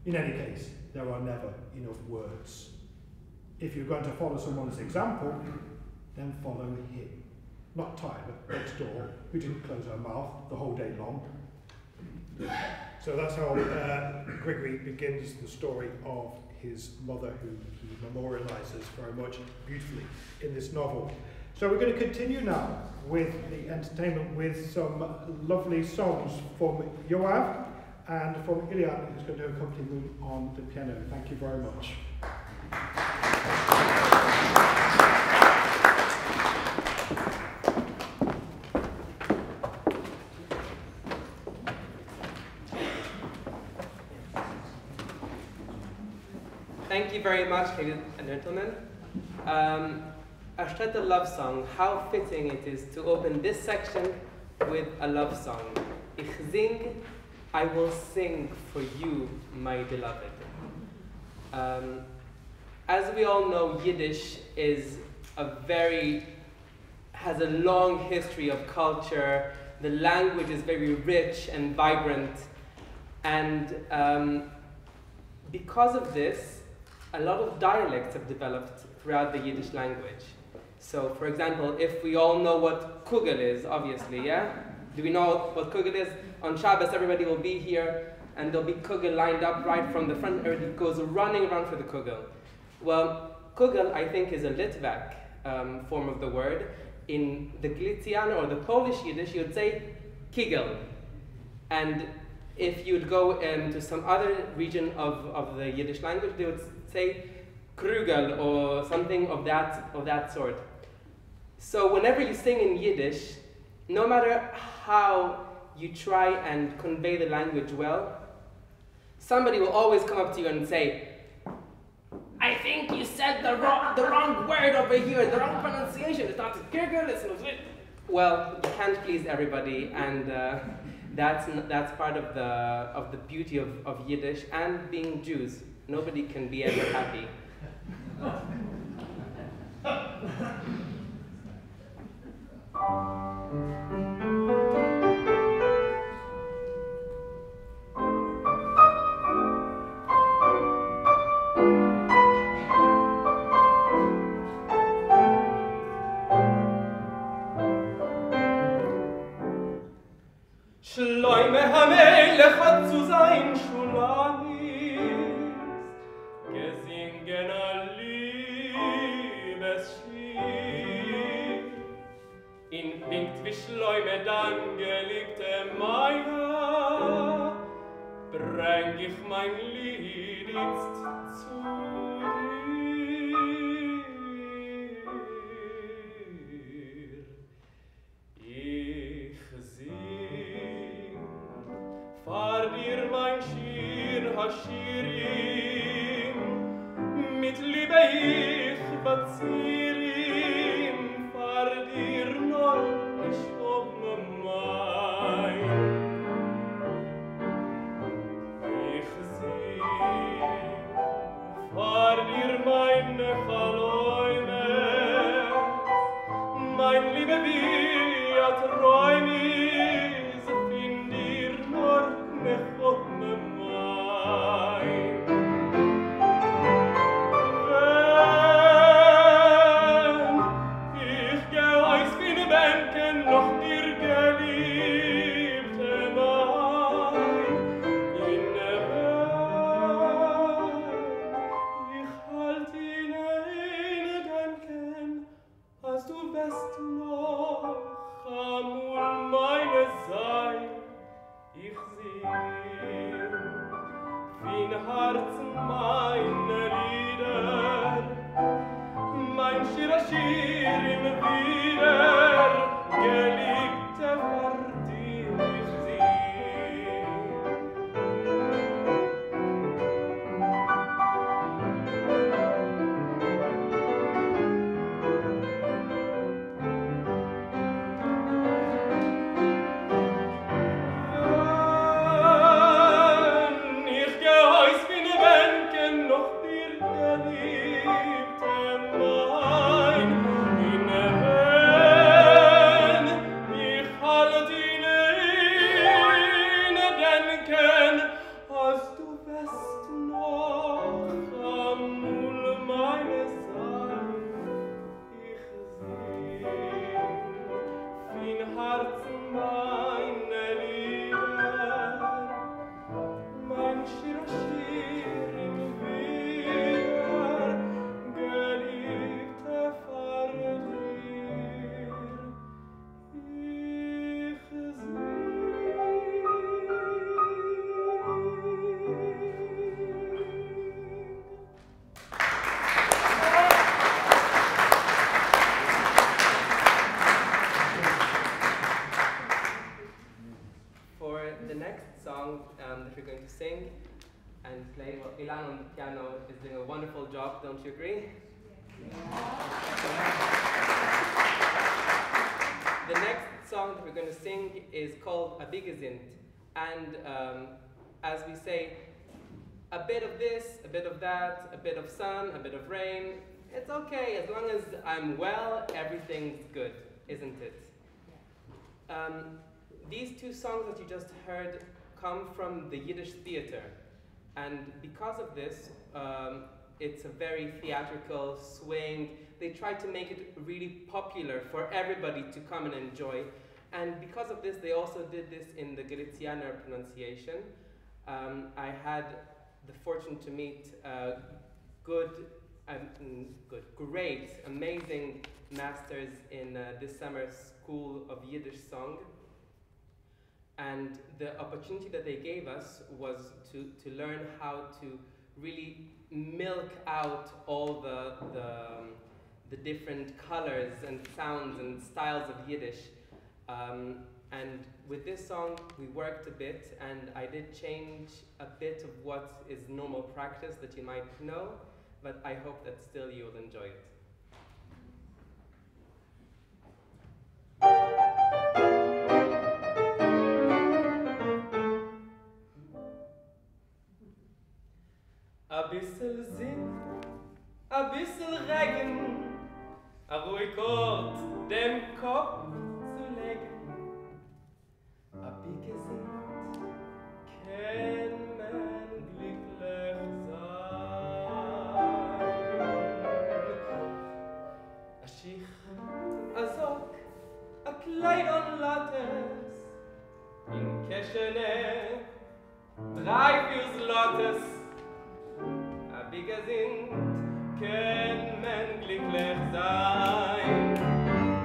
In any case, there are never enough words. If you're going to follow someone's example, then follow him. Not Tyler, next door, who didn't close her mouth the whole day long. So that's how Gregory begins the story of his mother, who he memorializes very much beautifully in this novel. So we're going to continue now with the entertainment with some lovely songs from Yoav and from Ilian, who's going to accompany me on the piano. Thank you very much. Thank you very much, ladies and gentlemen. A Shtetl love song, how fitting it is to open this section with a love song. Ich sing, I will sing for you, my beloved. As we all know, Yiddish has a long history of culture. The language is very rich and vibrant. And because of this, a lot of dialects have developed throughout the Yiddish language. So, for example, if we all know what kugel is, obviously, yeah? Do we know what kugel is? On Shabbos, everybody will be here, and there'll be kugel lined up right from the front. Everybody goes running around for the kugel. Well, kugel, I think, is a Litvak form of the word. In the Galician or the Polish Yiddish, you would say kigel. And if you'd go to some other region of the Yiddish language, they would say krugel or something of that sort. So whenever you sing in Yiddish, no matter how you try and convey the language well, somebody will always come up to you and say, I think you said the wrong word over here, the wrong pronunciation. It's not Kirgul, it's not. Well, you can't please everybody, and that's part of the beauty of Yiddish and being Jews. Nobody can be ever happy. Schleime Hamelech hat zu sein Schulanis, gesingen a Liebeslied. In winkt wie Schleume dann geliebte meiner, bring ich mein Lied jetzt zu dir. Ich sing vor dir mein Schir Hashirim, mit Liebe ich bezier ihm, vor dir nur ich mein. Ich sing vor dir meine Verläume, mein Liebe wie a Träumis, find dir nur nechot me mein. Wenn ich gewiss bin, denken noch dir geliebte mein, in der Welt, ich halt in denken, als du bist noch amul meine sein, ich sing in Herzen meine Lieder, mein Shir im Wieder, geliebte vor dir ich sing. Ich gewiss bin denken noch dir geliebte mein, in wenn ich halt in denken, als du bist noch amul meine sein, ich sing in Herzen meine Lieder, mein Shir im Wieder, geliebte vor dir, ich For the next song that we're going to sing and play, well, Ilan on the piano is doing a wonderful job, don't you agree? The next song that we're going to sing is called Abigazint, and as we say, a bit of this, a bit of that, a bit of sun, a bit of rain, it's okay, as long as I'm well, everything's good, isn't it? These two songs that you just heard come from the Yiddish theater, and because of this, it's a very theatrical swing. They tried to make it really popular for everybody to come and enjoy, and because of this, they also did this in the Galicianer pronunciation. I had the fortune to meet great, amazing masters in this summer school of Yiddish song. And the opportunity that they gave us was to learn how to really milk out all the the different colors and sounds and styles of Yiddish. And with this song, we worked a bit, and I did change a bit of what is normal practice that you might know, but I hope that still you'll enjoy it. A bissel Sinn, a bissel Regen, a ruhig Ort dem Kopf zu legen. A Bigesind kann man glücklich sein. A Schich, a Sock, a Kleid und Lattes, in Keschene, 3 Lottes. A Bigesind kann man glücklich sein.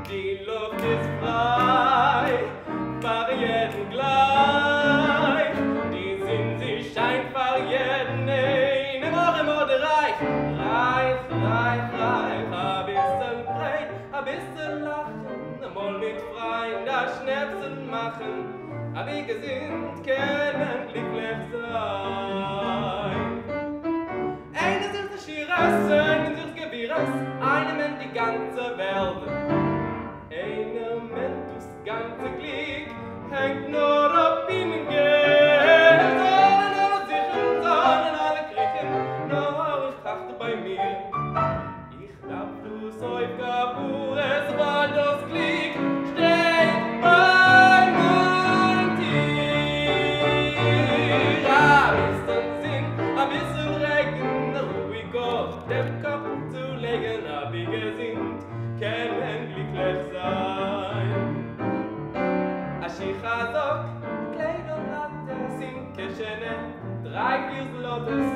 Die Luft ist frei, für jeden gleich. Die Sinn, sie scheint für jeden ein. Immer reich, reich, reich, reich. A bisschen breit, a bisschen lachen, mal mit Freien da Schnäpsen machen. A Bigesind kann man glücklich sein. Einer sucht das Schiras, einer sucht Gewirrs, einer meint die ganze Welt. Einer meint das ganze Glück, hängt nur ab in Geld. Sollen alle sichern, sollen alle kriechen, nur ich dachte bei mir. Ich darf du säuf Kapures, weil das Glück steht bei meinem Tier. A bisschen Sinn, a bisschen Regen, dem Kopf zu legen, a Bigesind kann man glücklich sein. A Schicha Sock, Kleid und Lattes, in Keschene, 3 Lottes,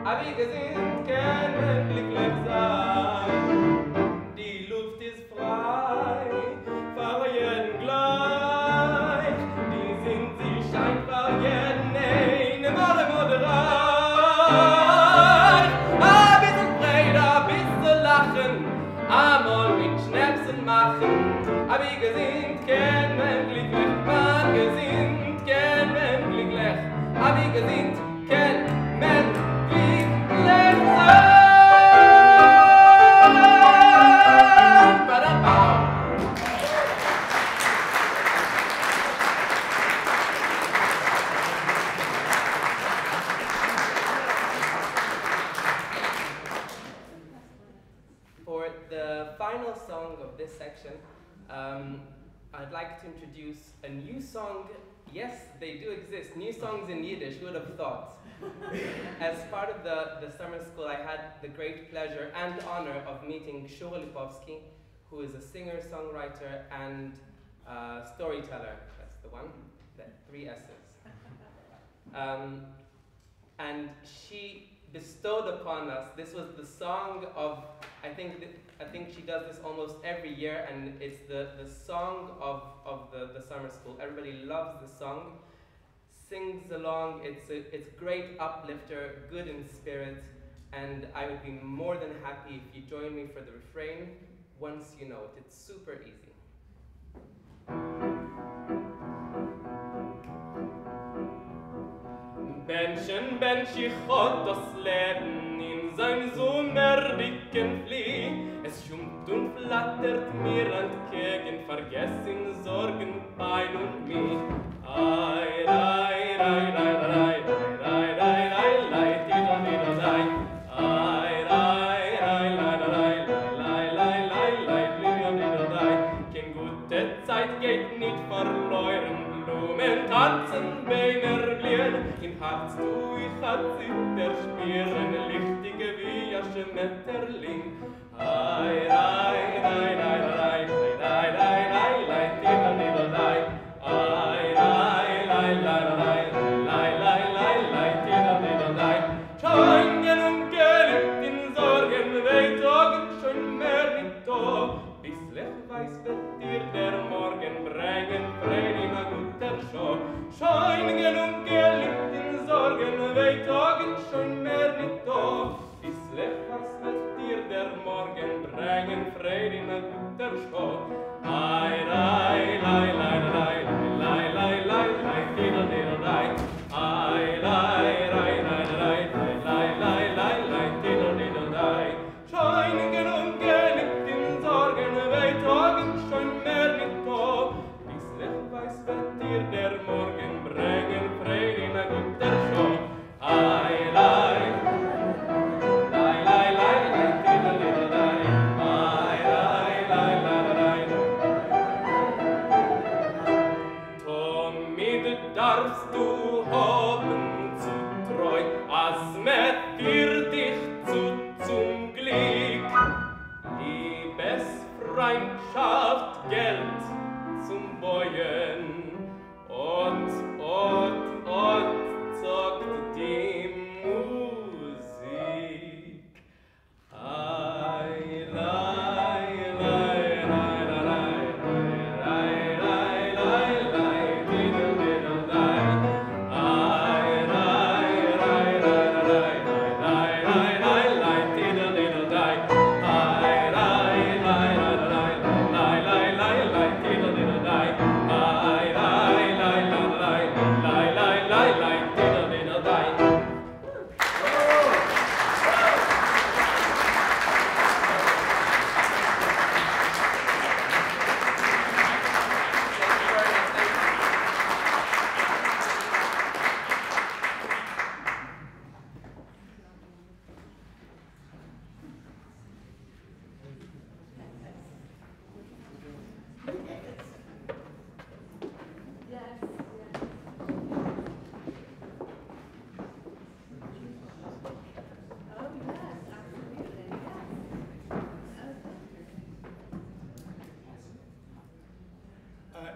a Bigesind kann man glücklich sein. Die Luft ist frei, für jeden gleich, die Sinn, sie scheint für jeden ein, immer reich. Amol mit Schnäpsen machen, a Bigesind kann man glücklich, man gesinnt kann man glücklich, a Bigesind kann man glücklich sein. Ba-da-bau. For the final song of this section, I'd like to introduce a new song. Yes, they do exist. New songs in Yiddish, who would have thought? As part of the summer school, I had the great pleasure and honor of meeting Shura Lipovsky, who is a singer, songwriter, and storyteller. That's the one, the 3 S's. And she bestowed upon us, this was the song of, I think she does this almost every year, and it's the song of the summer school. Everybody loves the song, sings along, it's great uplifter, good in spirit, and I would be more than happy if you join me for the refrain once you know it. It's super easy. Bench hat das Leben in sein sommerdicken Flieh. Es schummt und flattert mir entgegen, vergessen Sorgen, Pein und mich. Ai, ai, ai, ai, ai, ai, ai, ai, ai, ai, tida, tida, ai. Ai, ai, ai, ai, ai, ai, ai, ai, ai, tida, tida, ai. Kein gute Zeit geht nicht verloren, Blumen tanzen, Beiner glühen, in Herz du ich hat Zitter spüren, lichtige wie ein Schmetterling. Ai, ai, ai, ai, ai, ai, ai, ai, ai, ai, tida, tida, ai. Ai, ai, ai, ai, ai, ai, ai, ai, ai, tida, tida, ai. Scheinen und geliebt in Sorgen, Wehtagen schon mehr nicht da. Bisslich weiß wird dir der Morgen bringen, Frieden a guter Schau. Scheinen und geliebt in Sorgen, Wehtagen schon mehr nicht da. Bisslich weiß wird dir der Morgen bringen, Frieden darfst du haben zu treu, als mir für dich zum Glück. Liebesfreundschaft, Geld zum Beuen, und sagt die Musik. Ai, lai, lai, lai, lai, lai, lai, lai, lai, diddle, diddle, lai. Ai, lai, lai, lai, lai, lai, lai, lai, lai, diddle, diddle, lai. Ai, lai, lai, lai, lai, lai, lai, lai, lai, diddle, diddle, lai. Ai, lai, lai, lai, lai, lai, lai, lai, lai, diddle, diddle, lai.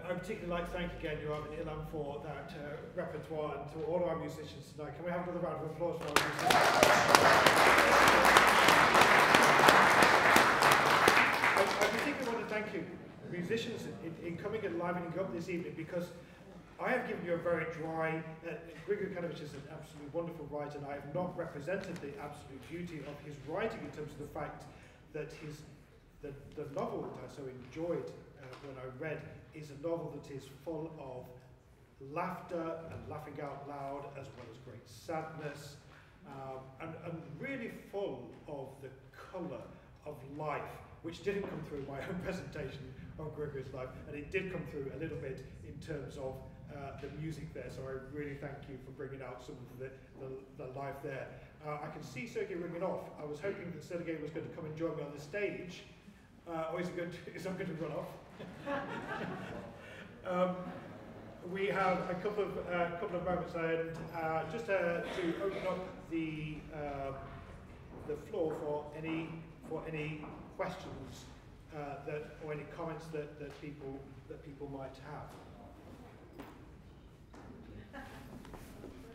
I'd particularly like to thank again you, Armin Ilam, for that repertoire, and to all our musicians tonight. Can we have another round of applause for our musicians? I particularly want to thank you, musicians, in coming and livening up this evening, because I have given you a very dry. Grigor Kanovich is an absolutely wonderful writer, and I have not represented the absolute beauty of his writing in terms of the fact that the novel that I so enjoyed when I read is a novel that is full of laughter and laughing out loud, as well as great sadness, and really full of the colour of life, which didn't come through my own presentation of Grigor's life, and it did come through a little bit in terms of the music there, so I really thank you for bringing out some of the life there. I can see Sergei ringing off. I was hoping that Sergei was going to come and join me on the stage, or is he going to run off? We have a couple of moments, and just to open up the floor for any questions or any comments that people might have.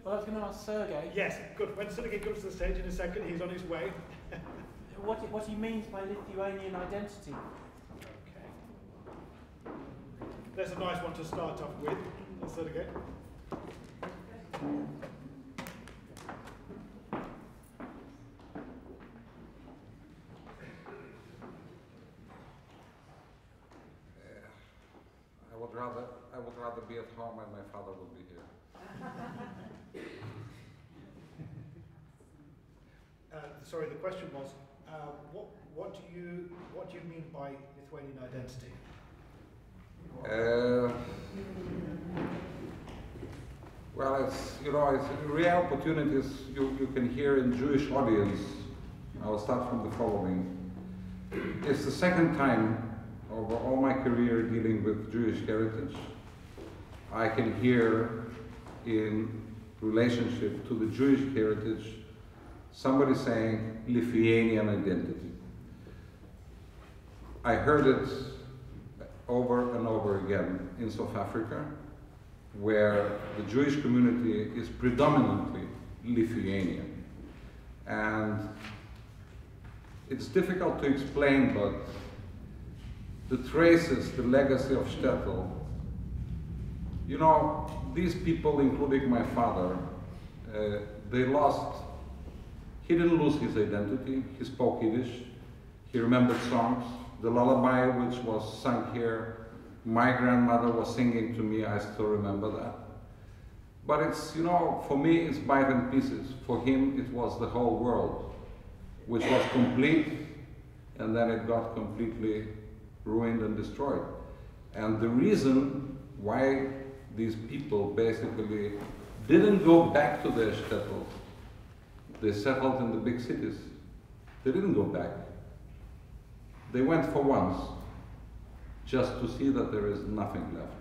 Well, I was going to ask Sergei. Yes, good. When Sergei comes to the stage in a second, he's on his way. What he means by Lithuanian identity. Okay. There's a nice one to start off with. Sergei. I would rather be at home and my father would be here. Sorry, the question was, what do you mean by Lithuanian identity? Well, it's rare opportunities you can hear in Jewish audience. I will start from the following. It's the second time over all my career dealing with Jewish heritage, I can hear in relationship to the Jewish heritage somebody saying Lithuanian identity. I heard it over and over again in South Africa, where the Jewish community is predominantly Lithuanian. And it's difficult to explain, but the traces, the legacy of Shtetl, these people, including my father, he didn't lose his identity. He spoke Yiddish, he remembered songs. The lullaby which was sung here, my grandmother was singing to me, I still remember that. But it's, for me, it's bite and pieces. For him, it was the whole world, which was complete, and then it got completely ruined and destroyed. And the reason why these people basically didn't go back to their shtetl, they settled in the big cities. They didn't go back. They went for once, just to see that there is nothing left.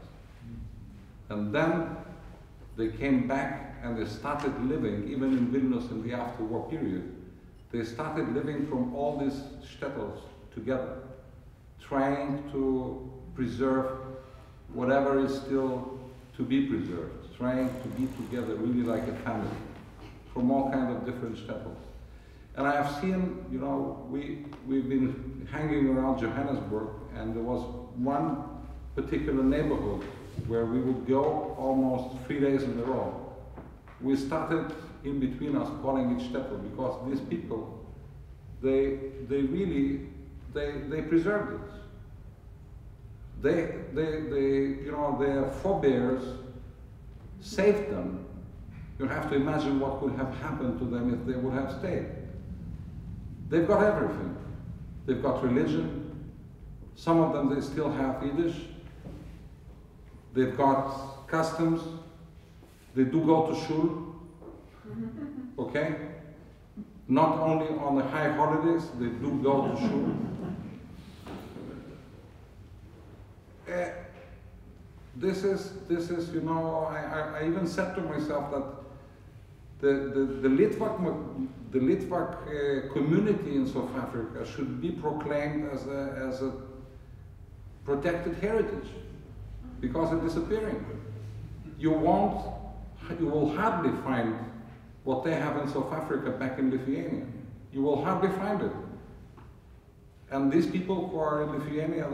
And then They came back and they started living, even in Vilnius in the after-war period, they started living from all these shtetls together, trying to preserve whatever is still to be preserved, trying to be together really like a family, from all kinds of different shtetls. And I have seen, you know, we've been hanging around Johannesburg, and there was one particular neighborhood where we would go almost 3 days in a row. We started in between us calling it shtetl because these people, they preserved it. You know, their forebears saved them. You have to imagine what could have happened to them if they would have stayed. They've got everything. They've got religion. Some of them, they still have Yiddish. They've got customs. They do go to shul. Okay? Not only on the high holidays, they do go to shul. This is, you know, I even said to myself that the Litvak community in South Africa should be proclaimed as a protected heritage, because it's disappearing. You will hardly find what they have in South Africa back in Lithuania. You will hardly find it. And these people who are in Lithuania,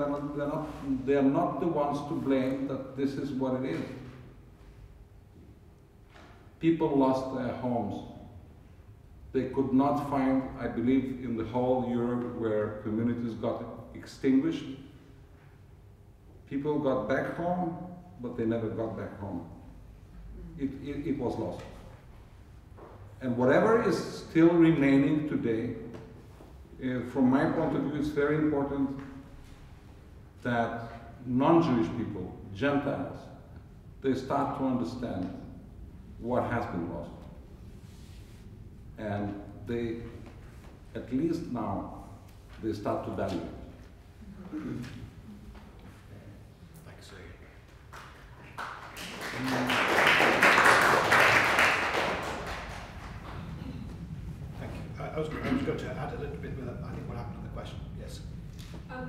they're not the ones to blame that this is what it is. People lost their homes. They could not find, I believe, in the whole Europe where communities got extinguished. People got back home, but they never got back home. It was lost. And whatever is still remaining today, from my point of view, it's very important that non-Jewish people, Gentiles, they start to understand what has been lost. And they, at least now, they start to value it. Thanks. Thank you. I was going to add a little bit with, I think, what happened to the question. Yes. Hello.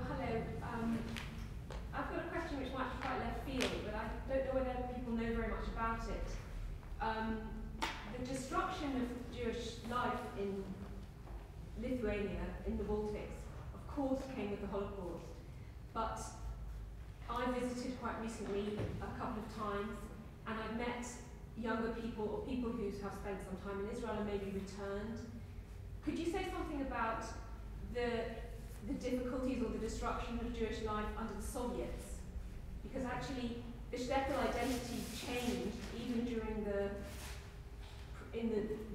I've got a question which might be quite left field, but I don't know whether people know very much about it. The destruction of Jewish life in Lithuania, in the Baltics, of course came with the Holocaust, but I visited quite recently a couple of times, and I've met younger people, or people who have spent some time in Israel and maybe returned. Could you say something about the difficulties or the destruction of Jewish life under the Soviets? Because actually, the Shtetl identity changed even during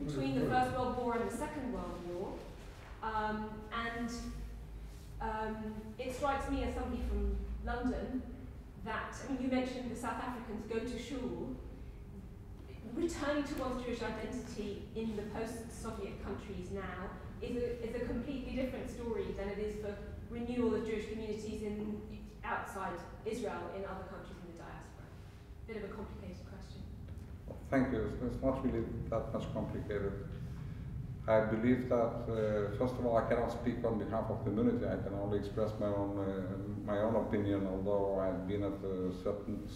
between the First World War and the Second World War. It strikes me as somebody from London that, I mean, you mentioned the South Africans go to shul. Returning to one's Jewish identity in the post-Soviet countries now is a completely different story than it is for renewal of Jewish communities outside Israel in other countries in the diaspora. Bit of a complicated question. Thank you. It's not really that much complicated. I believe that, first of all, I cannot speak on behalf of the community. I can only express my own opinion, although I've been at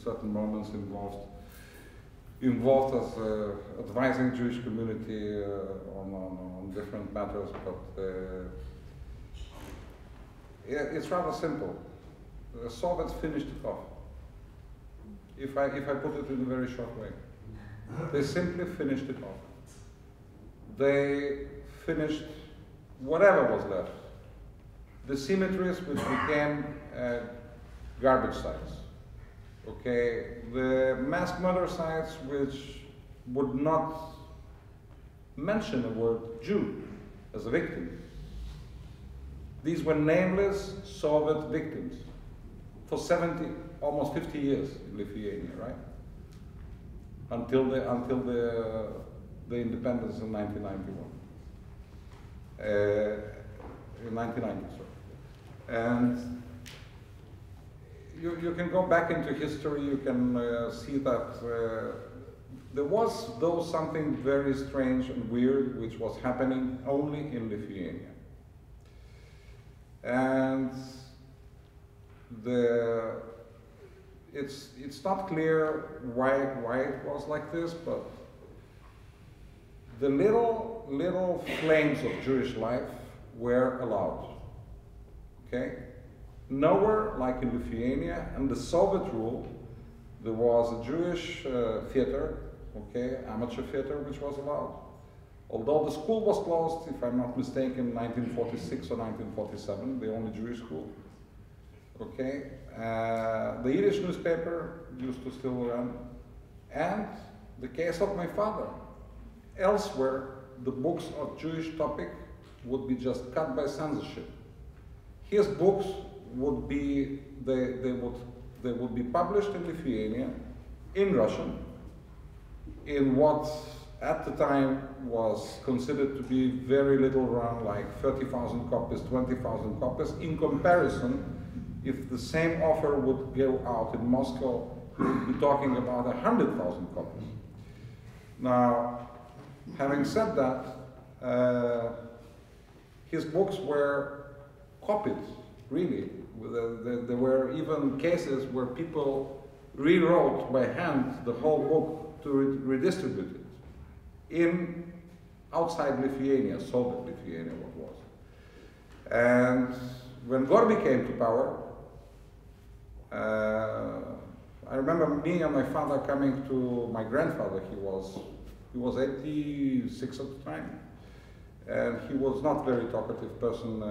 certain moments involved as advising Jewish community on different matters, but it's rather simple. The Soviets finished it off. If I put it in a very short way, they simply finished it off. They finished whatever was left. The cemeteries, which became garbage sites. Okay, the mass murder sites, which would not mention the word Jew as a victim. These were nameless Soviet victims for almost 50 years in Lithuania, right? Until the independence in 1991. In 1990, sorry. And you can go back into history, you can see that there was, though, something very strange and weird which was happening only in Lithuania. And it's not clear why it was like this, but the little flames of Jewish life were allowed. Okay? Nowhere like in Lithuania, and the Soviet rule, there was a Jewish theater, okay, amateur theater, which was allowed. Although the school was closed, if I'm not mistaken, in 1946 or 1947, the only Jewish school. Okay, the Yiddish newspaper used to still run, and the case of my father. Elsewhere, the books of Jewish topic would be just cut by censorship. His books would be, they would be published in Lithuania, in Russian, in what at the time was considered to be very little run, like 30,000 copies, 20,000 copies. In comparison, if the same offer would go out in Moscow, we would be talking about 100,000 copies. Now, having said that, his books were copied, really. There were even cases where people rewrote by hand the whole book to redistribute it in outside Lithuania, Soviet Lithuania, what was. And when Gorby came to power, I remember me and my father coming to my grandfather. He was 86 at the time, and he was not very talkative person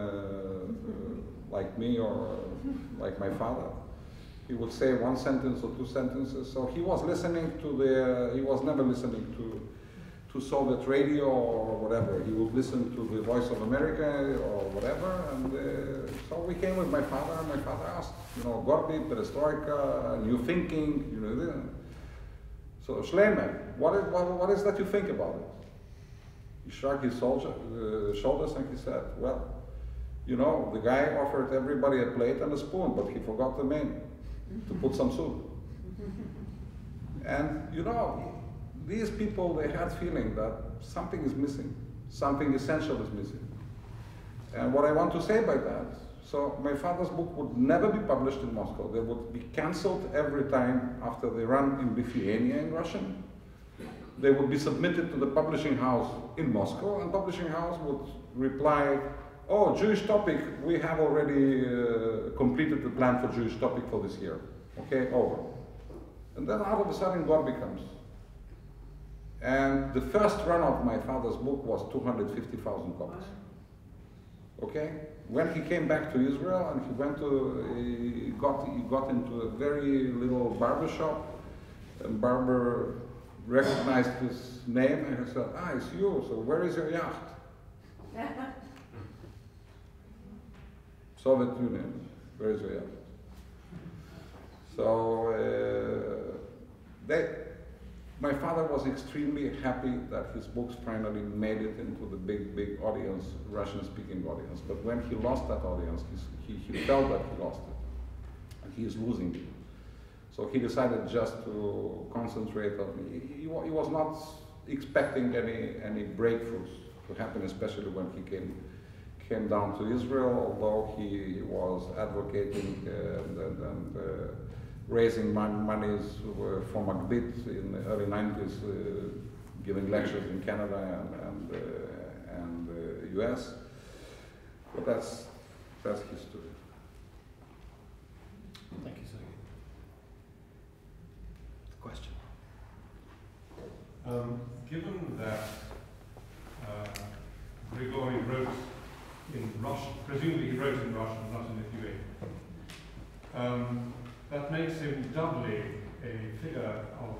like me or like my father. He would say one sentence or two sentences. So he was listening to he was never listening to Soviet radio or whatever. He would listen to the Voice of America or whatever. And so we came with my father, and my father asked, Gorby, perestroika, new thinking, So Shleimer, what is that you think about it? He shrugged his shoulders and he said, well, the guy offered everybody a plate and a spoon, but he forgot the main, to put some soup. And these people, they had feeling that something is missing, something essential is missing. And what I want to say by that, so my father's book would never be published in Moscow. They would be cancelled every time after they run in Lithuania in Russian. They would be submitted to the publishing house in Moscow, and publishing house would reply, oh, Jewish topic, we have already completed the plan for Jewish topic for this year. Okay, over. And then out of a sudden, Gorby comes. And the first run of my father's book was 250,000 copies. Okay? When he came back to Israel and he got into a very little barber shop, and barber recognized his name and he said, it's you, so where is your yacht? Soviet Union, where is your yacht? So my father was extremely happy that his books finally made it into the big audience, Russian-speaking audience. But when he lost that audience, he felt that he lost it, and he is losing it. So he decided just to concentrate on. He was not expecting any breakthroughs to happen, especially when he came down to Israel. Although he was advocating and raising monies for Magbit in the early 90s, giving lectures in Canada and US. But that's history. Thank you, Sergey. The question. Given that Grigori wrote in Russian, presumably he wrote in Russian, not in Lithuanian, that makes him doubly a figure of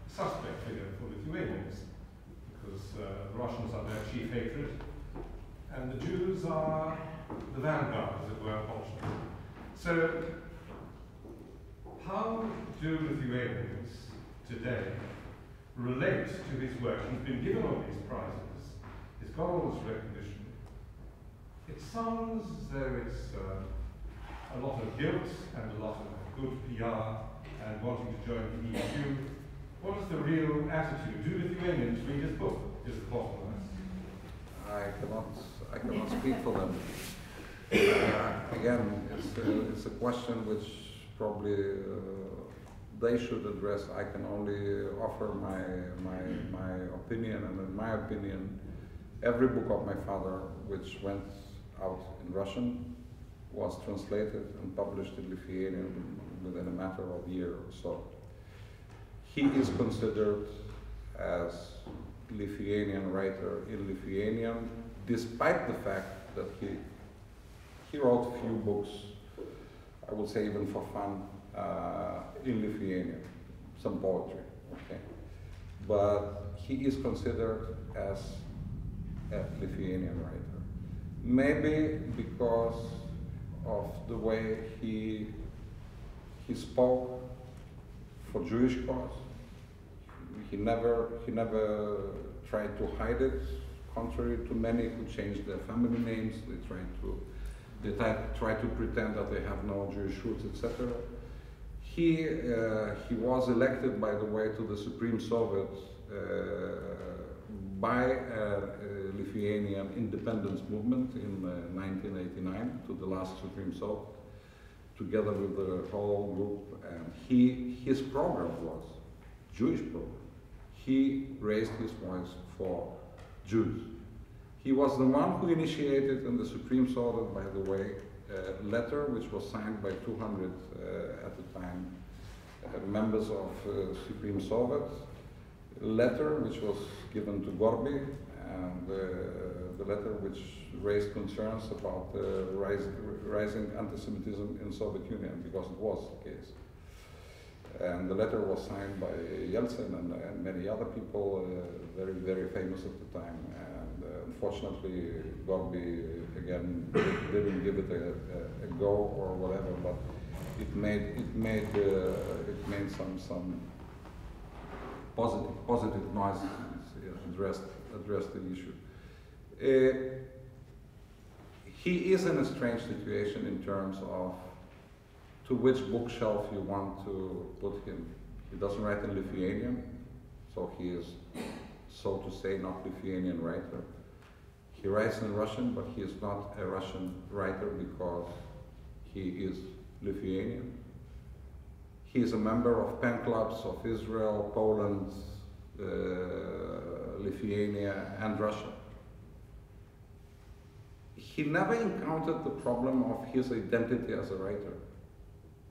suspect figure for Lithuanians, because the Russians are their chief hatred, and the Jews are the vanguard, as it were, Bolsheviks. So, how do Lithuanians today relate to his work? He's been given all these prizes, he's got all this recognition. It sounds as though it's a lot of guilt and a lot of good PR and wanting to join the EU. What is the real attitude? Do Lithuanians read his book? Is the bottom line. I cannot speak for them. Again, it's a question which probably they should address. I can only offer my opinion, and in my opinion, every book of my father which went out in Russian was translated and published in Lithuanian within a matter of a year or so. He is considered as Lithuanian writer in Lithuanian, despite the fact that he wrote a few books, I would say even for fun, in Lithuanian, some poetry, okay? But he is considered as a Lithuanian writer. Maybe because of the way he spoke for Jewish cause. He never tried to hide it, contrary to many who changed their family names. They try to pretend that they have no Jewish roots, etc. He was elected, by the way, to the Supreme Soviet by a Lithuanian independence movement in 1989, to the last Supreme Soviet, together with the whole group. And his program was Jewish program. He raised his voice for Jews. He was the one who initiated in the Supreme Soviet, by the way, a letter which was signed by 200 at the time members of Supreme Soviet, a letter which was given to Gorby, and the letter which raised concerns about rising anti-Semitism in Soviet Union, because it was the case. And the letter was signed by Yeltsin and many other people, very, very famous at the time. And unfortunately, Gorby, again, didn't give it a go or whatever, but it made some positive noise, addressed the issue. He is in a strange situation in terms of to which bookshelf you want to put him. He doesn't write in Lithuanian, so he is, so to say, not Lithuanian writer. He writes in Russian, but he is not a Russian writer because he is Lithuanian. He is a member of pen clubs of Israel, Poland, Lithuania, and Russia. He never encountered the problem of his identity as a writer.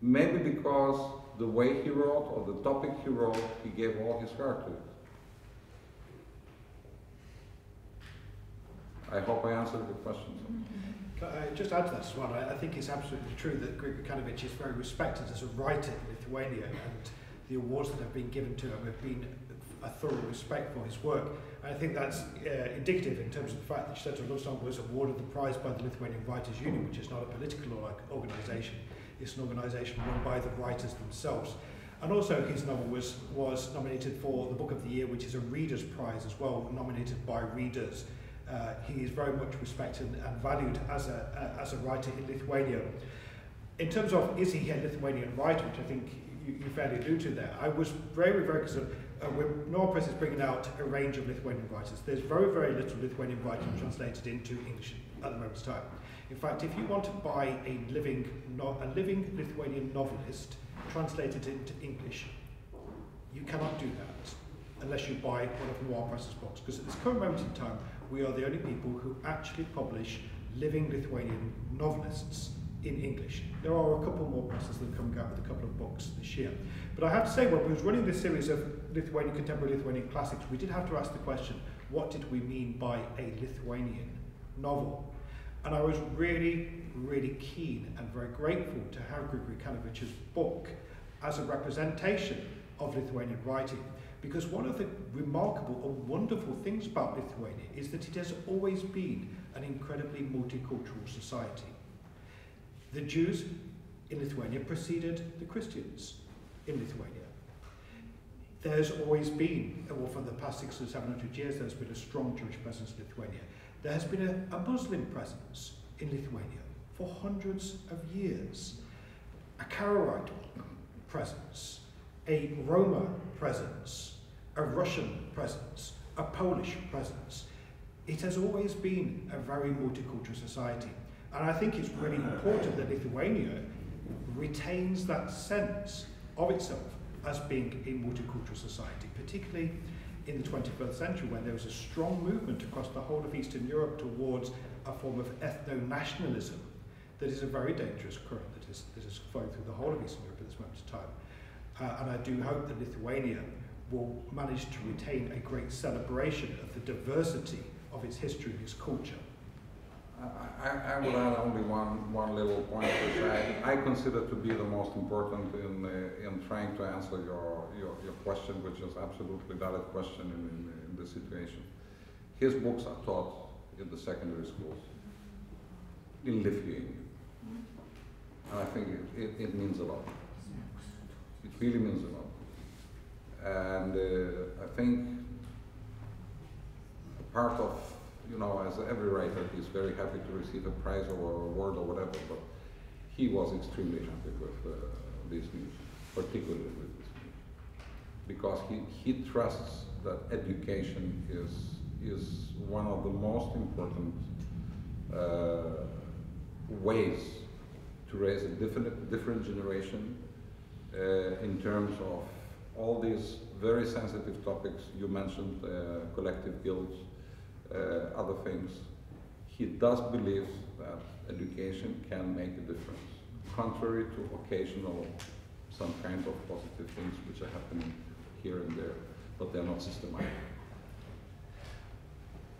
Maybe because the way he wrote or the topic he wrote, he gave all his heart to it. I hope I answered the question. Can I just add to that as well? I think it's absolutely true that Grigor Kanovich is very respected as a writer in Lithuania, and the awards that have been given to him have been a thorough respect for his work. And I think that's indicative in terms of the fact that Shtetl was awarded the prize by the Lithuanian Writers' Union, which is not a political organisation. It's an organisation run by the writers themselves. And also his novel was nominated for the Book of the Year, which is a Reader's Prize as well, nominated by readers. He is very much respected and valued as a writer in Lithuania. In terms of, is he a Lithuanian writer, which I think you fairly allude to there, I was very, very concerned. Nova Press is bringing out a range of Lithuanian writers. There's very, very little Lithuanian writing translated into English at the moment's time. In fact, if you want to buy a living Lithuanian novelist translated into English, you cannot do that unless you buy one of Noir Press's books. Because at this current moment in time, we are the only people who actually publish living Lithuanian novelists in English. There are a couple more presses that are coming out with a couple of books this year. But I have to say, when we was running this series of contemporary Lithuanian classics, we did have to ask the question, what did we mean by a Lithuanian novel? And I was really, really keen and very grateful to have Grigor Kanovich's book as a representation of Lithuanian writing. Because one of the remarkable and wonderful things about Lithuania is that it has always been an incredibly multicultural society. The Jews in Lithuania preceded the Christians in Lithuania. There's always been, well, for the past 600 or 700 years, there's been a strong Jewish presence in Lithuania. There has been a Muslim presence in Lithuania for hundreds of years, a Karaite presence, a Roma presence, a Russian presence, a Polish presence. It has always been a very multicultural society. And I think it's really important that Lithuania retains that sense of itself as being a multicultural society, particularly in the 21st century, when there was a strong movement across the whole of Eastern Europe towards a form of ethno-nationalism that is a very dangerous current that is flowing through the whole of Eastern Europe at this moment in time. And I do hope that Lithuania will manage to retain a great celebration of the diversity of its history and its culture. I would add only one little point, which I consider to be the most important in trying to answer your question, which is absolutely valid question in this situation. His books are taught in the secondary schools in Lithuania. And I think it means a lot. It really means a lot. And I think part of, you know, as every writer, he's very happy to receive a prize or a award or whatever, but he was extremely happy with this news, particularly with this news, because he trusts that education is one of the most important ways to raise a different generation in terms of all these very sensitive topics you mentioned, collective guilt, other things. He does believe that education can make a difference, contrary to occasional some kind of positive things which are happening here and there, but they're not systematic.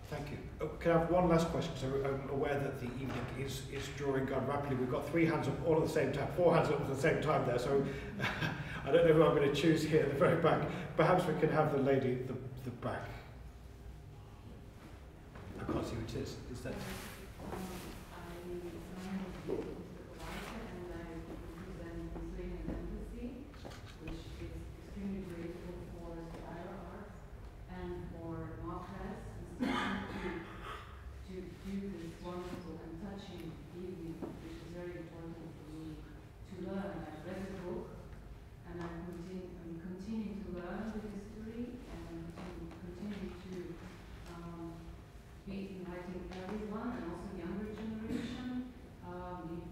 Thank you. Oh, can I have one last question? So I'm aware that the evening is drawing on rapidly. We've got 3 hands up all at the same time, 4 hands up at the same time there. So I don't know who I'm going to choose here at the very back. Perhaps we can have the lady at the back. I can't see who it is. Is that? Which is extremely grateful for Spiro Ark and for Press to do this wonderful and touching evening, which is very important for me to learn. I've read the book and I'm continuing to learn the history and to continue to be inviting everyone and also younger generation.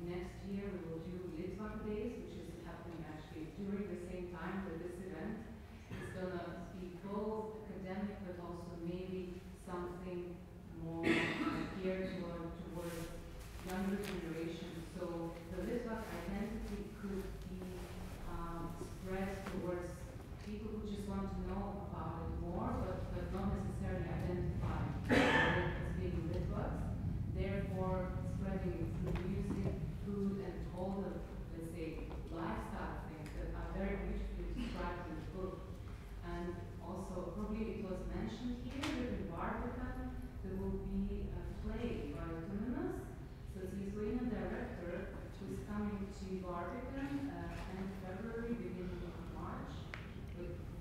Next year we will do Litvak Days, which is happening actually during the same time that this event. It's going to be both academic but also maybe something more geared towards younger generation. So the Litvak identity could be spread towards people who just want to know about it more, but not necessarily identify as being Litvaks. Therefore, spreading it through music, food, and all the, let's say, lifestyle things that are very beautifully described in the book. And also, probably it was mentioned here that in Barbican there will be a play by Tuminas. So it's a Lithuanian director who is coming to Barbican end of February, beginning of March,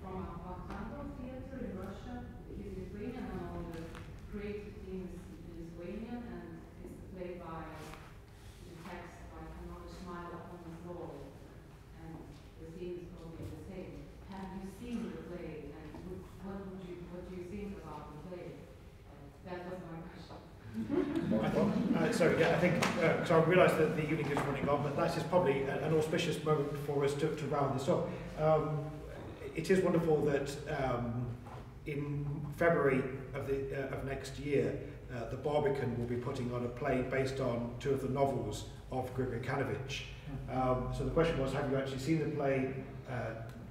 from a Vakhtangov theater in Russia. He's Lithuanian and all the creative team is Lithuanian, and it's a play by the text by Another Smile Upon the Floor, and the theme is probably the same. Have you seen the play, and what do you think about the play? That was my question. So yeah, I think, so I realise that the evening is running on, but that is probably an auspicious moment for us to round this up. It is wonderful that in February of next year, the Barbican will be putting on a play based on 2 of the novels of Grigory Kanovich. So the question was, have you actually seen the play?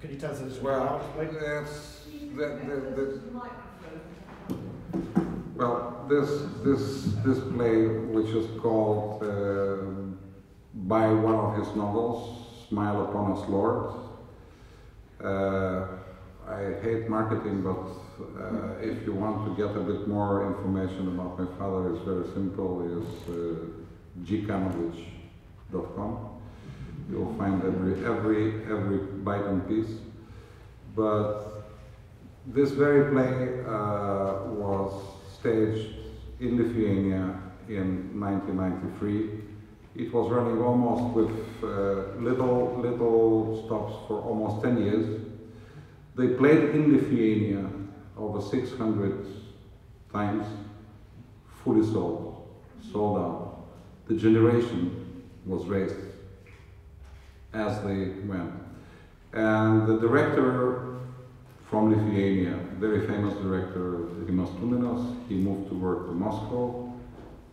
Can you tell us a little about the play? Yes, well, this play, which is called by one of his novels, Smile Upon Us Lord. I hate marketing, but if you want to get a bit more information about my father, it's very simple. It's gkanovich.com. You'll find every bite and piece. But this very play was staged in Lithuania in 1993. It was running almost with little stops for almost 10 years. They played in Lithuania over 600 times, fully sold out. The generation was raised as they went. And the director from Lithuania, very famous director, Rimas Tuminas, he moved to work to Moscow,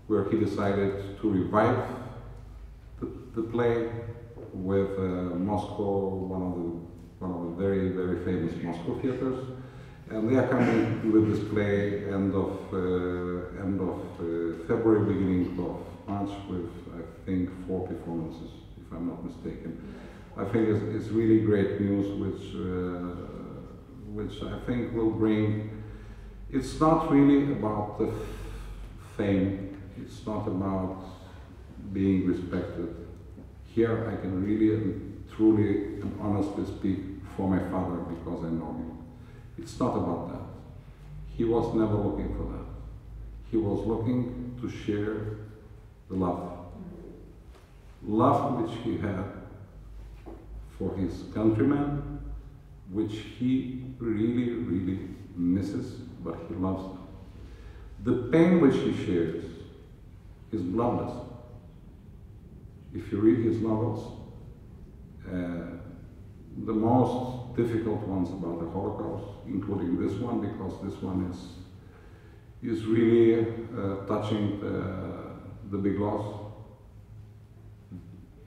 where he decided to revive the play with Moscow, one of the very, very famous Moscow theaters. And they are coming with this play end of February, beginning of March, with I think 4 performances, if I'm not mistaken. I think it's really great news, which I think will bring. It's not really about the fame. It's not about being respected. Here I can really and truly and honestly speak for my father because I know him. It's not about that. He was never looking for that. He was looking to share the love. Love which he had for his countrymen, which he really, really misses, but he loves them. The pain which he shares is bloodless. If you read his novels, the most difficult ones about the Holocaust, including this one, because this one is really touching the big loss.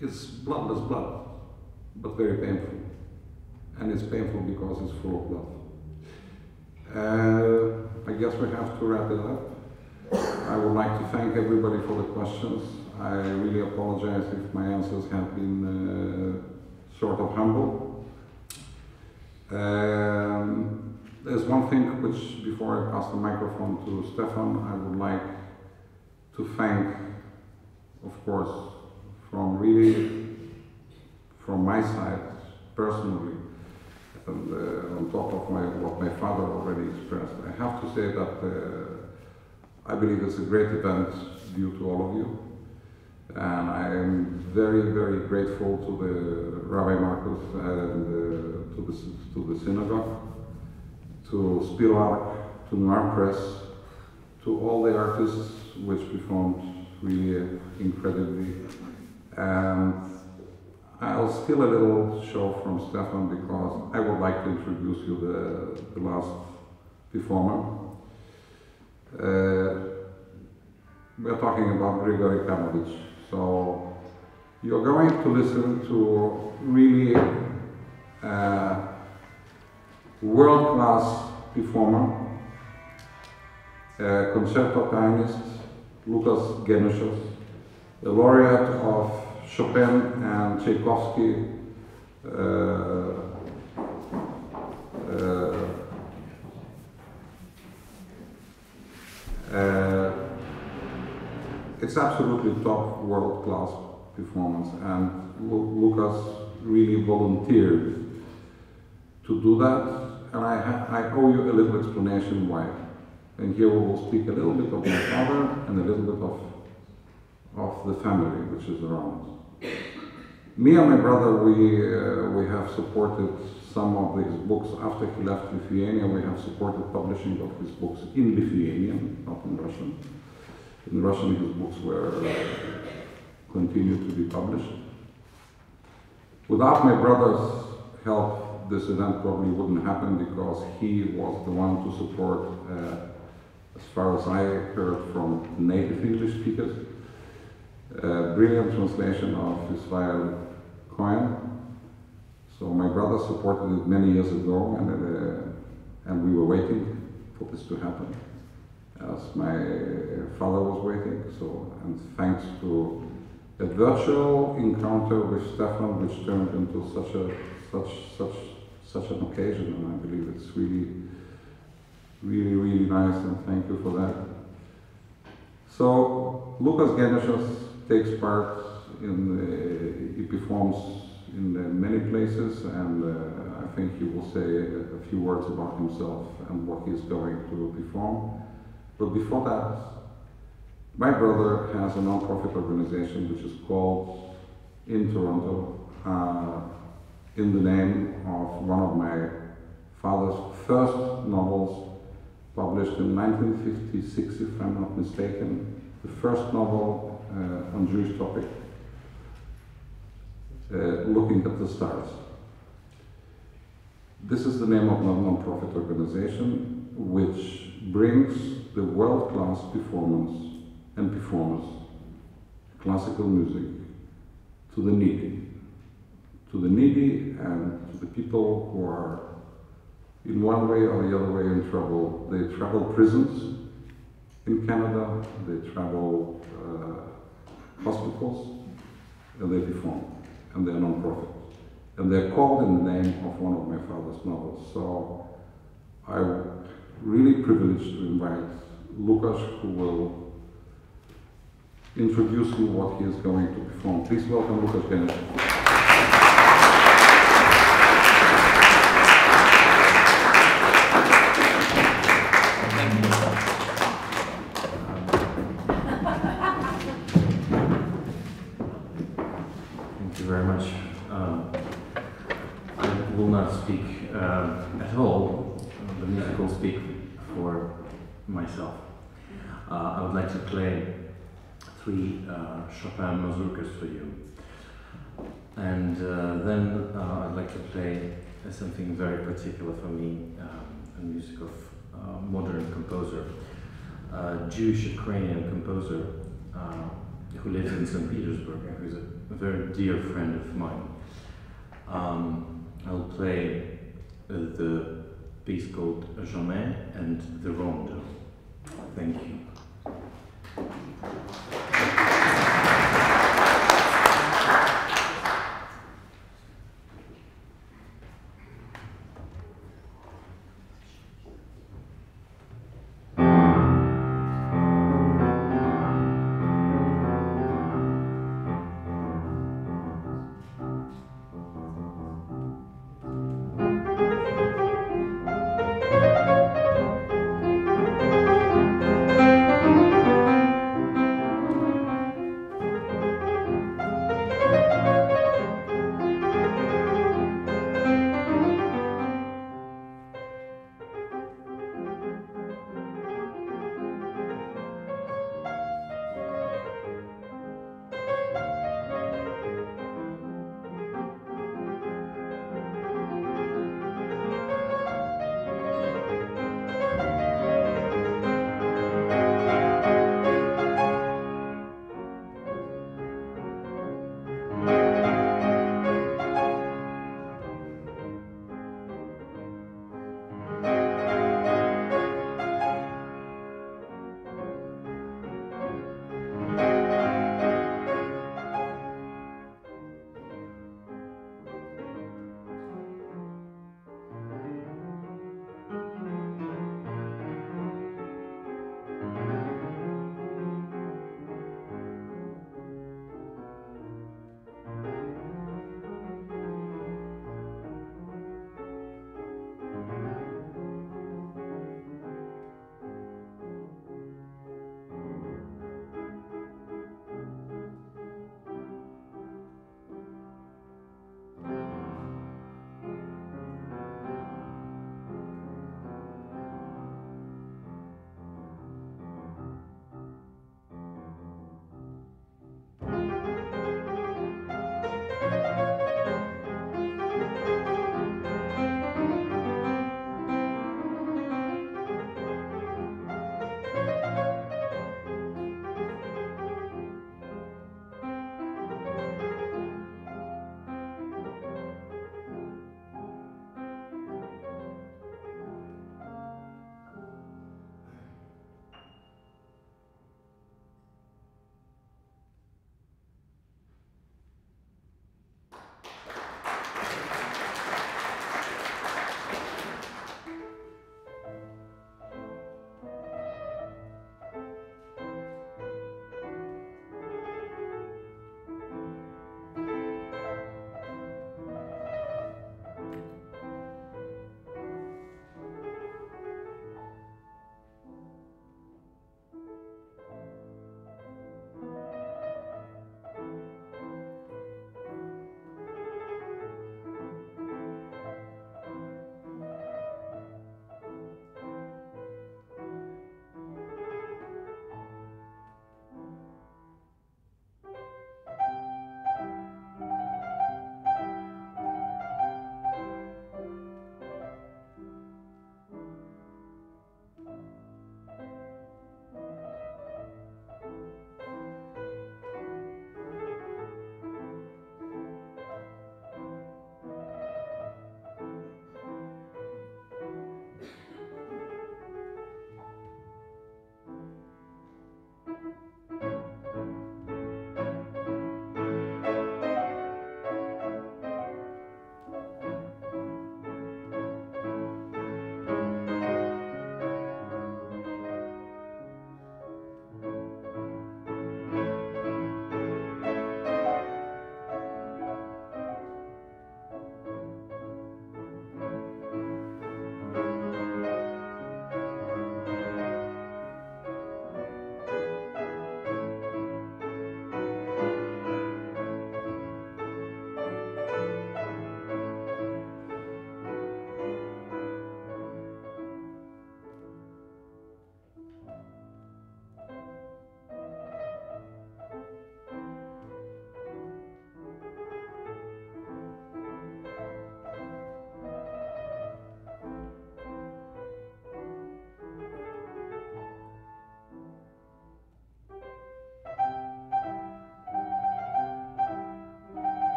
It's bloodless blood, but very painful. And it's painful because it's full of love. I guess we have to wrap it up. I would like to thank everybody for the questions. I really apologize if my answers have been sort of humble. There's one thing which, before I pass the microphone to Stefan, I would like to thank, of course, from my side, personally, and on top of what my father already expressed. I have to say that I believe it's a great event due to all of you. And I am very, very grateful to the Rabbi Marcus and to the synagogue, to Spiro Ark, to Noir Press, to all the artists which performed really incredibly. And I'll steal a little show from Stefan because I would like to introduce you the last performer. We're talking about Grigory Karlovich. So you're going to listen to really world-class performer, concerto pianist, Lukas Genushos, a laureate of Chopin and Tchaikovsky, it's absolutely top world-class performance, and Lukas really volunteered to do that, and I owe you a little explanation why. And here we will speak a little bit of my father and a little bit of the family which is around us. Me and my brother, we have supported some of his books after he left Lithuania. We have supported publishing of his books in Lithuanian, not in Russian. In Russian, his books were continued to be published. Without my brother's help, this event probably wouldn't happen because he was the one to support, as far as I heard from native English speakers, a brilliant translation of Israel Cohen. So my brother supported it many years ago, and we were waiting for this to happen, as my father was waiting. So, and thanks to a virtual encounter with Stefan, which turned into such an occasion, and I believe it's really nice, and thank you for that. So Lukas Genushos takes part he performs in many places, and I think he will say a few words about himself and what he's going to perform. But before that, my brother has a non-profit organization which is called, in Toronto, in the name of one of my father's first novels, published in 1956, if I'm not mistaken. The first novel on Jewish topic, Looking at the Stars. This is the name of a non-profit organization which brings the world-class performance and performers, classical music, to the needy. To the needy and to the people who are in one way or the other way in trouble. They travel prisons in Canada, they travel hospitals, and they perform, and they're non-profit. And they're called in the name of one of my father's novels. So I'm really privileged to invite Lukasz, who will introduce me what he is going to perform. Please welcome Lukasz Genesz. Thank you very much. I will not speak at all. The music will speak for myself. I would like to play 3 Chopin mazurkas for you. And then I'd like to play something very particular for me, a music of a modern composer, Jewish-Ukrainian composer who lives in St. Petersburg, who's a very dear friend of mine. I'll play the piece called Jamais and the Rondo. Thank you.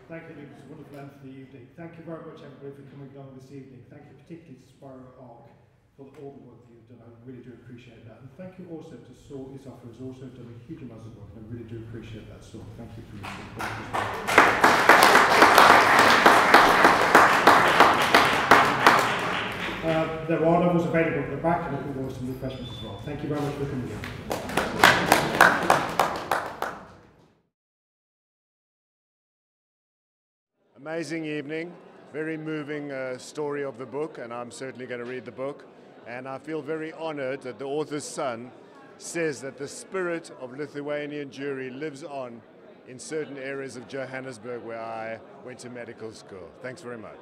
Thank you, Luke. It's a wonderful end to the evening. Thank you very much, everybody, for coming down this evening. Thank you particularly to Spiro Ark for all the work that you've done. I really do appreciate that. And thank you also to Saul Issoff, who has also done a huge amount of work, and I really do appreciate that, Saul. Thank you for your support as well. There are levels available at the back, and I think there are some refreshments as well. Thank you very much for coming in. Amazing evening, very moving story of the book, and I'm certainly going to read the book. And I feel very honored that the author's son says that the spirit of Lithuanian Jewry lives on in certain areas of Johannesburg where I went to medical school. Thanks very much.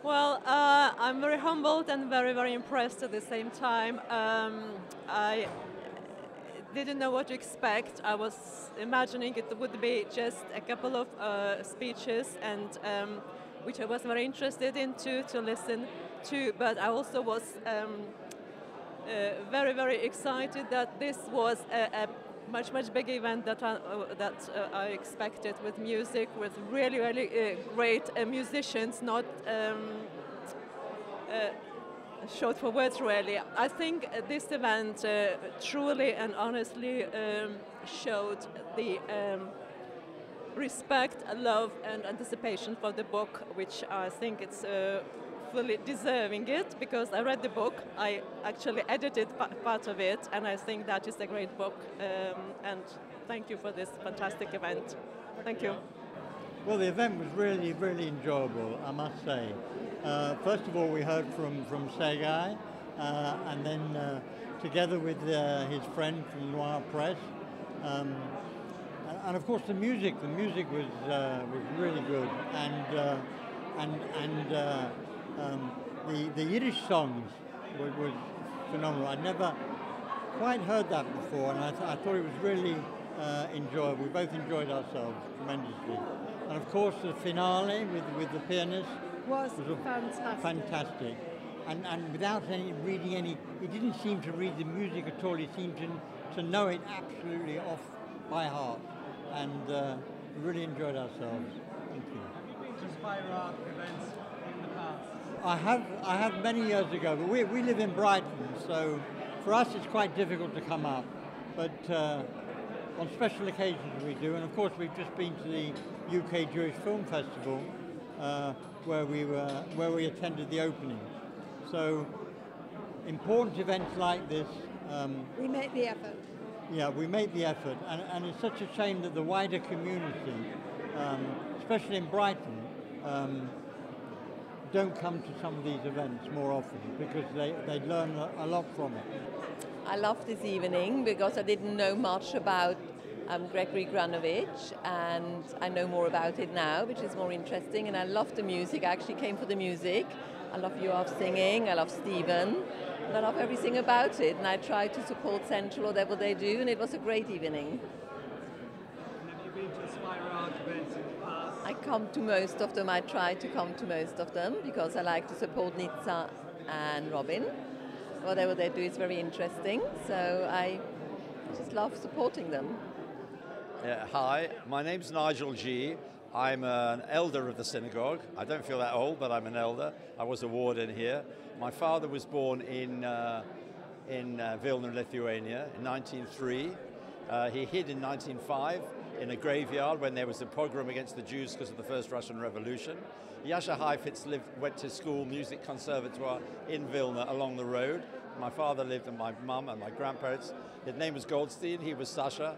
Well, I'm very humbled and very, very impressed at the same time. I didn't know what to expect. I was imagining it would be just a couple of speeches, and which I was very interested in to listen to. But I also was very, very excited that this was a much bigger event that I expected, with music, with really, really great musicians, not short for words, really. I think this event truly and honestly showed the respect, love and anticipation for the book, which I think it's fully deserving it, because I read the book, I actually edited part of it, and I think that is a great book, and thank you for this fantastic event. Thank you. Well, the event was really, really enjoyable, I must say. First of all, we heard from Sergei, and then together with his friend from Noir Press, and of course the music was really good, and the Yiddish songs was phenomenal. I'd never quite heard that before, and I thought it was really enjoyable. We both enjoyed ourselves tremendously. And of course the finale with the pianist was fantastic. And without reading any, he didn't seem to read the music at all. He seemed to know it absolutely off by heart. And we really enjoyed ourselves. Thank you. Have you been to Spiro Ark events in the past? I have many years ago, but we live in Brighton, so for us it's quite difficult to come up. But on special occasions we do, and of course we've just been to the UK Jewish Film Festival, where we attended the opening. So important events like this. We make the effort. Yeah, we make the effort, and it's such a shame that the wider community, especially in Brighton, don't come to some of these events more often, because they learn a lot from it. I loved this evening because I didn't know much about I'm Gregory Granovich, and I know more about it now, which is more interesting, and I love the music. I actually came for the music. I love Yoav singing, I love Stephen, and I love everything about it, and I try to support Central, whatever they do, and it was a great evening. Have you been to Spiro Ark events in the past? I come to most of them. I try to come to most of them because I like to support Nitsa and Robin. Whatever they do is very interesting, so I just love supporting them. Hi, my name's Nigel G. I'm an elder of the synagogue. I don't feel that old, but I'm an elder. I was a warden here. My father was born in Vilna, Lithuania in 1903. He hid in 1905 in a graveyard when there was a pogrom against the Jews because of the First Russian Revolution. Yasha Heifetz went to school, music conservatoire in Vilna along the road. My father lived with my mum and my grandparents. His name was Goldstein, he was Sasha,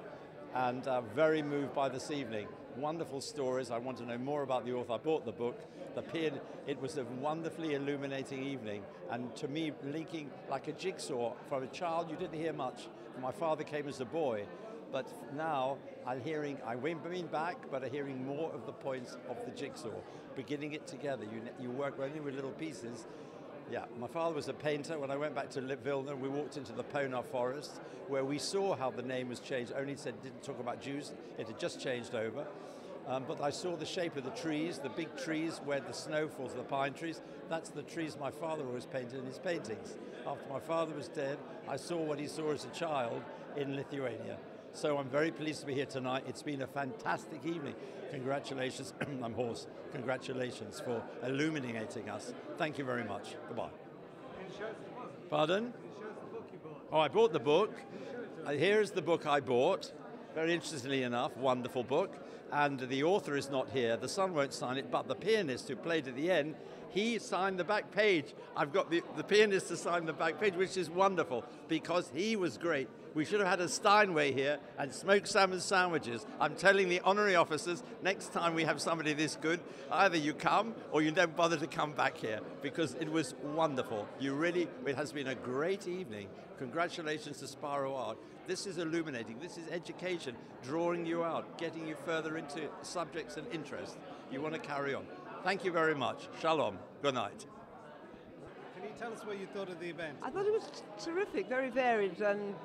and very moved by this evening. Wonderful stories. I want to know more about the author. I bought the book. It was a wonderfully illuminating evening, and to me, linking like a jigsaw. From a child, you didn't hear much. My father came as a boy, but now I'm been back, but I'm hearing more of the points of the jigsaw, beginning it together. You work only with little pieces. Yeah, my father was a painter. When I went back to Vilna, we walked into the Pona forest, where we saw how the name was changed. Only didn't talk about Jews. It had just changed over. But I saw the shape of the trees, the big trees where the snow falls, the pine trees. That's the trees my father always painted in his paintings. After my father was dead, I saw what he saw as a child in Lithuania. So I'm very pleased to be here tonight. It's been a fantastic evening. Congratulations, I'm hoarse. Congratulations for illuminating us. Thank you very much. Goodbye. Pardon? Oh, I bought the book. Here's the book I bought. Very interestingly enough, wonderful book. And the author is not here. The son won't sign it, but the pianist who played at the end, he signed the back page. I've got the pianist to sign the back page, which is wonderful because he was great. We should have had a Steinway here and smoked salmon sandwiches. I'm telling the honorary officers, next time we have somebody this good, either you come or you don't bother to come back here because it was wonderful. It has been a great evening. Congratulations to Spiro Ark. This is illuminating. This is education, drawing you out, getting you further into subjects and interests. You want to carry on. Thank you very much. Shalom. Good night. Can you tell us what you thought of the event? I thought it was terrific, very varied, and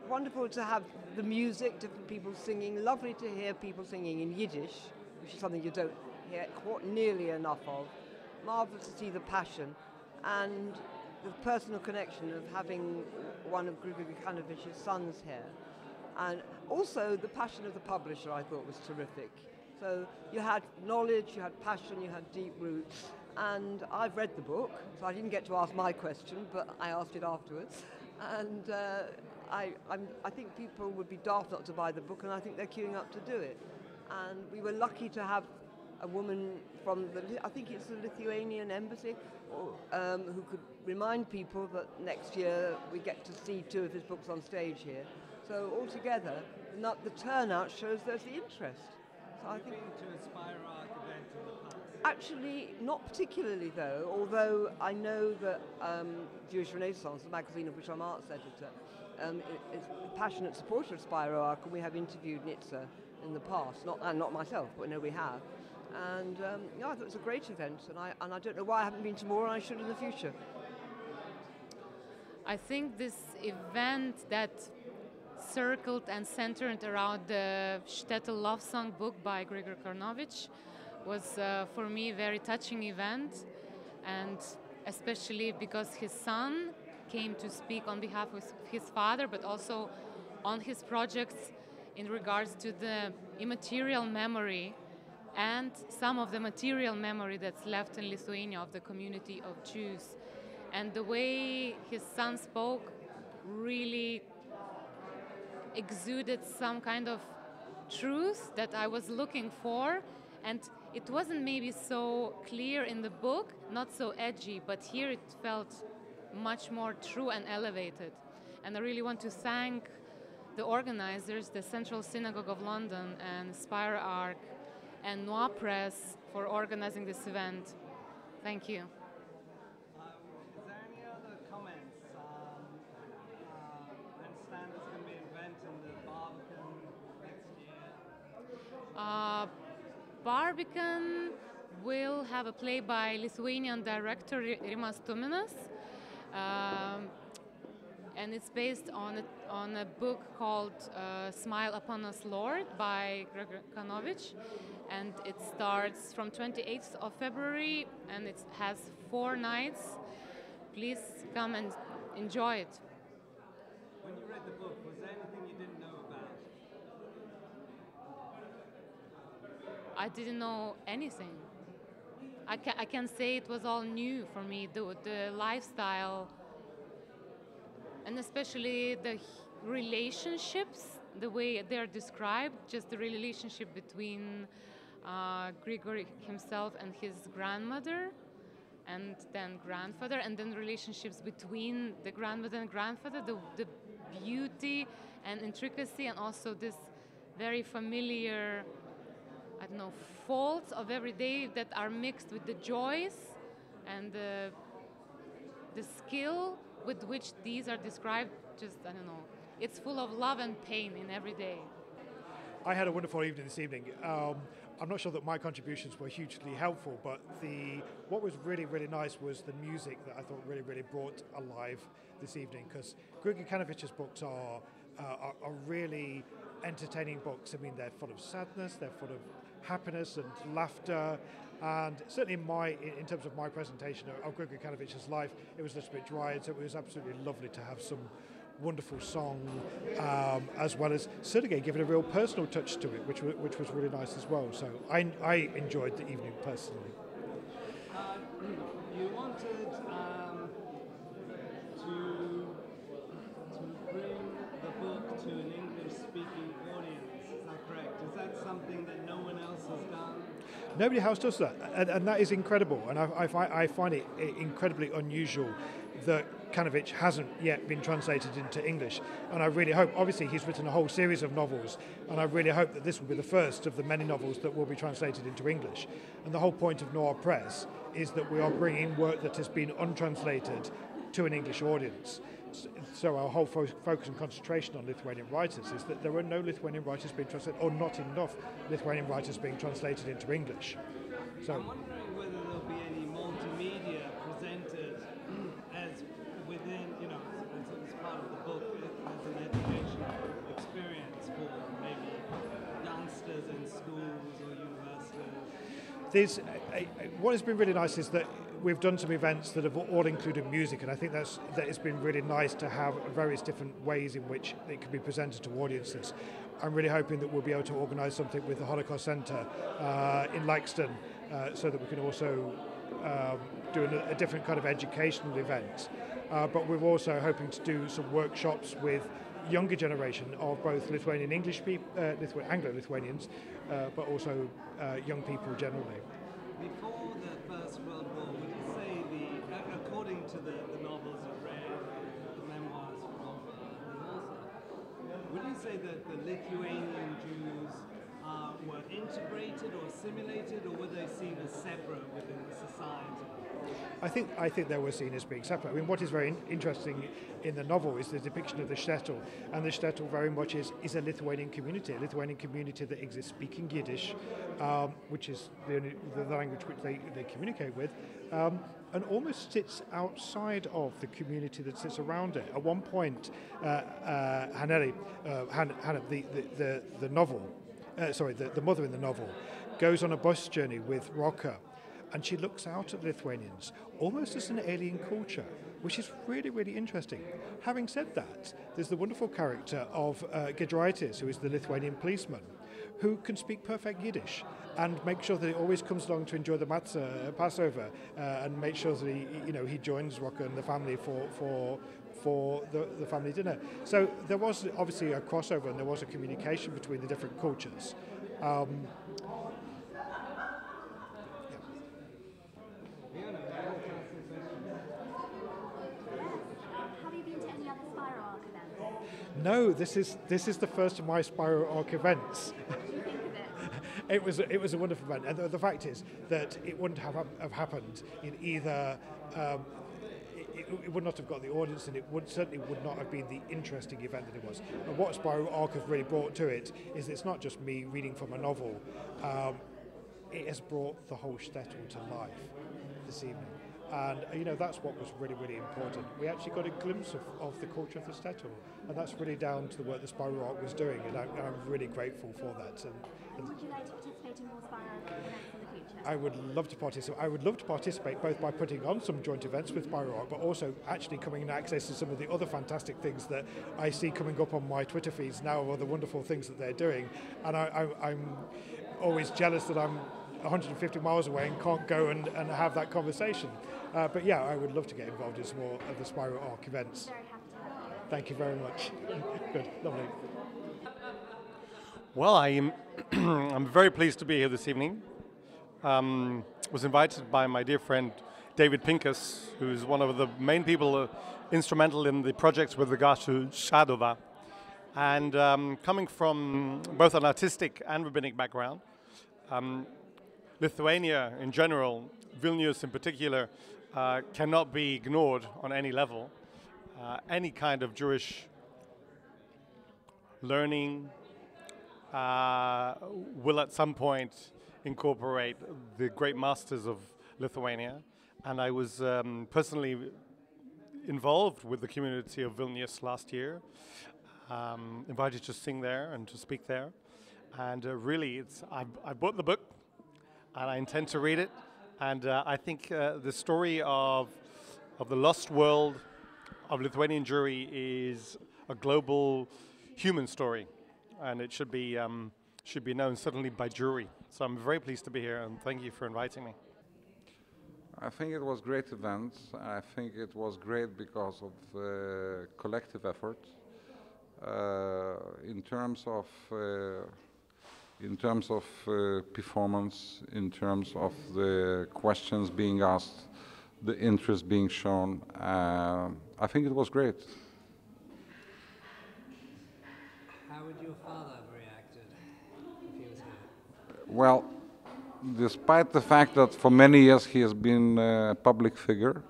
wonderful to have the music, different people singing. Lovely to hear people singing in Yiddish, which is something you don't hear nearly enough of. Marvellous to see the passion and the personal connection of having one of Grigori Kanovich's sons here. And also the passion of the publisher I thought was terrific. So you had knowledge, you had passion, you had deep roots. And I've read the book, so I didn't get to ask my question, but I asked it afterwards. And I think people would be daft not to buy the book, and I think they're queuing up to do it. And we were lucky to have a woman from I think it's the Lithuanian embassy, who could remind people that next year we get to see 2 of his books on stage here. So altogether, the turnout shows there's the interest. So I think to a Spiro Ark event in the past? Actually, not particularly though, although I know that Jewish Renaissance, the magazine of which I'm arts editor, is a passionate supporter of Spiro Ark, and we have interviewed Nitsa in the past, not myself, but I know we have. And I thought it was a great event, and I don't know why I haven't been to more, and I should in the future. I think this event that circled and centered around the Shtetl love song book by Grigor Karnovich was for me a very touching event, and especially because his son came to speak on behalf of his father, but also on his projects in regards to the immaterial memory and some of the material memory that's left in Lithuania of the community of Jews. And the way his son spoke really exuded some kind of truth that I was looking for, and it wasn't maybe so clear in the book, not so edgy, but here it felt much more true and elevated. And I really want to thank the organizers, the Central Synagogue of London and Spiro Ark and Noir Press for organizing this event. Thank you. Is there any other comments? I understand there's going to be an event in the Barbican Barbican will have a play by Lithuanian director Rimas Tuminas, and it's based on a book called Smile Upon Us, Lord by Gregor Kanovich, and it starts from 28th of February, and it has 4 nights. Please come and enjoy it. When you read the book, was there anything you didn't know about? I didn't know anything. I can say it was all new for me, the lifestyle, and especially the relationships, the way they're described, just the relationship between Grigory himself and his grandmother, and then grandfather, and then relationships between the grandmother and grandfather, the beauty and intricacy, and also this very familiar, I don't know, faults of every day that are mixed with the joys and the skill with which these are described. Just, I don't know, it's full of love and pain in every day. I had a wonderful evening this evening. I'm not sure that my contributions were hugely helpful, but what was really, really nice was the music that I thought really brought alive this evening, because Grigor Kanovich's books are really entertaining books. I mean, they're full of sadness, they're full of happiness and laughter, and certainly in terms of my presentation of Grigor Kanovich's life, it was a little bit dry, and so it was absolutely lovely to have some wonderful song, as well as Sergei giving a real personal touch to it, which was really nice as well. So I enjoyed the evening personally. You wanted to bring the book to an English-speaking audience. Is that correct? Is that something that no one else has done? Nobody else does that, and that is incredible. And I find it incredibly unusual that Kanovich hasn't yet been translated into English, and I really hope, obviously he's written a whole series of novels, and I really hope that this will be the first of the many novels that will be translated into English. And the whole point of Noir Press is that we are bringing work that has been untranslated to an English audience. So our whole focus and concentration on Lithuanian writers is that there are no Lithuanian writers being translated, or not enough Lithuanian writers being translated into English. So I'm wondering whether there'll be any multimedia presented as within, as part of the book, as an educational experience for maybe youngsters in schools or universities. What has been really nice is that we've done some events that have all included music, and I think that it's been really nice to have various different ways in which it can be presented to audiences. I'm really hoping that we'll be able to organise something with the Holocaust Centre in Leixton, so that we can also do a different kind of educational event. But we're also hoping to do some workshops with younger generation of both Lithuanian English people, Anglo-Lithuanians, but also young people generally. Before the First World War, would you say according to the novels you've read, the memoirs of the author, would you say that the Lithuanian Jews were integrated or assimilated, or were they seen as separate within the society? I think they were seen as being separate. I mean, what is very interesting in the novel is the depiction of the Shtetl, and the Shtetl very much is a Lithuanian community that exists speaking Yiddish, which is the language which they communicate with, and almost sits outside of the community that sits around it. At one point, Hannah, the mother in the novel, goes on a bus journey with Rocker, and she looks out at Lithuanians almost as an alien culture, which is really, really interesting. Having said that, there's the wonderful character of Giedraitis, who is the Lithuanian policeman, who can speak perfect Yiddish and make sure that he always comes along to enjoy the matzah, Passover, and make sure that he joins Rocker and the family for the family dinner. So there was obviously a crossover, and there was a communication between the different cultures. No, this is the first of my Spiro Ark events. It was a wonderful event, and the fact is that it wouldn't have happened in either it would not have got the audience, and it certainly would not have been the interesting event that it was. And what Spiro Ark have really brought to it is it's not just me reading from a novel. It has brought the whole Shtetl to life this evening. And that's what was really, really important. We actually got a glimpse of the culture of the Shtetl, and that's really down to the work that Spiro Ark was doing, and I'm really grateful for that. And would you like to participate in more Spiro Ark events in the future? I would love to participate. I would love to participate both by putting on some joint events with Spiro Ark, but also actually coming and accessing some of the other fantastic things that I see coming up on my Twitter feeds now, or the wonderful things that they're doing. And I'm always jealous that I'm 150 miles away and can't go and have that conversation. But yeah, I would love to get involved in some more of the Spiro Ark events. Very happy to have you. Thank you very much. Good, lovely. Well, I'm very pleased to be here this evening. Was invited by my dear friend David Pincus, who is one of the main people instrumental in the projects with regards to Shadova. And coming from both an artistic and rabbinic background, Lithuania in general, Vilnius in particular, cannot be ignored on any level. Any kind of Jewish learning will at some point incorporate the great masters of Lithuania. And I was personally involved with the community of Vilnius last year, invited to sing there and to speak there. And really, I bought the book, and I intend to read it. And I think the story of the lost world of Lithuanian Jewry is a global human story, and it should be known certainly by Jewry. So I'm very pleased to be here, and thank you for inviting me. I think it was a great event. I think it was great because of collective effort. In terms of performance, in terms of the questions being asked, the interest being shown, I think it was great. How would your father have reacted if he was here? Well, despite the fact that for many years he has been a public figure,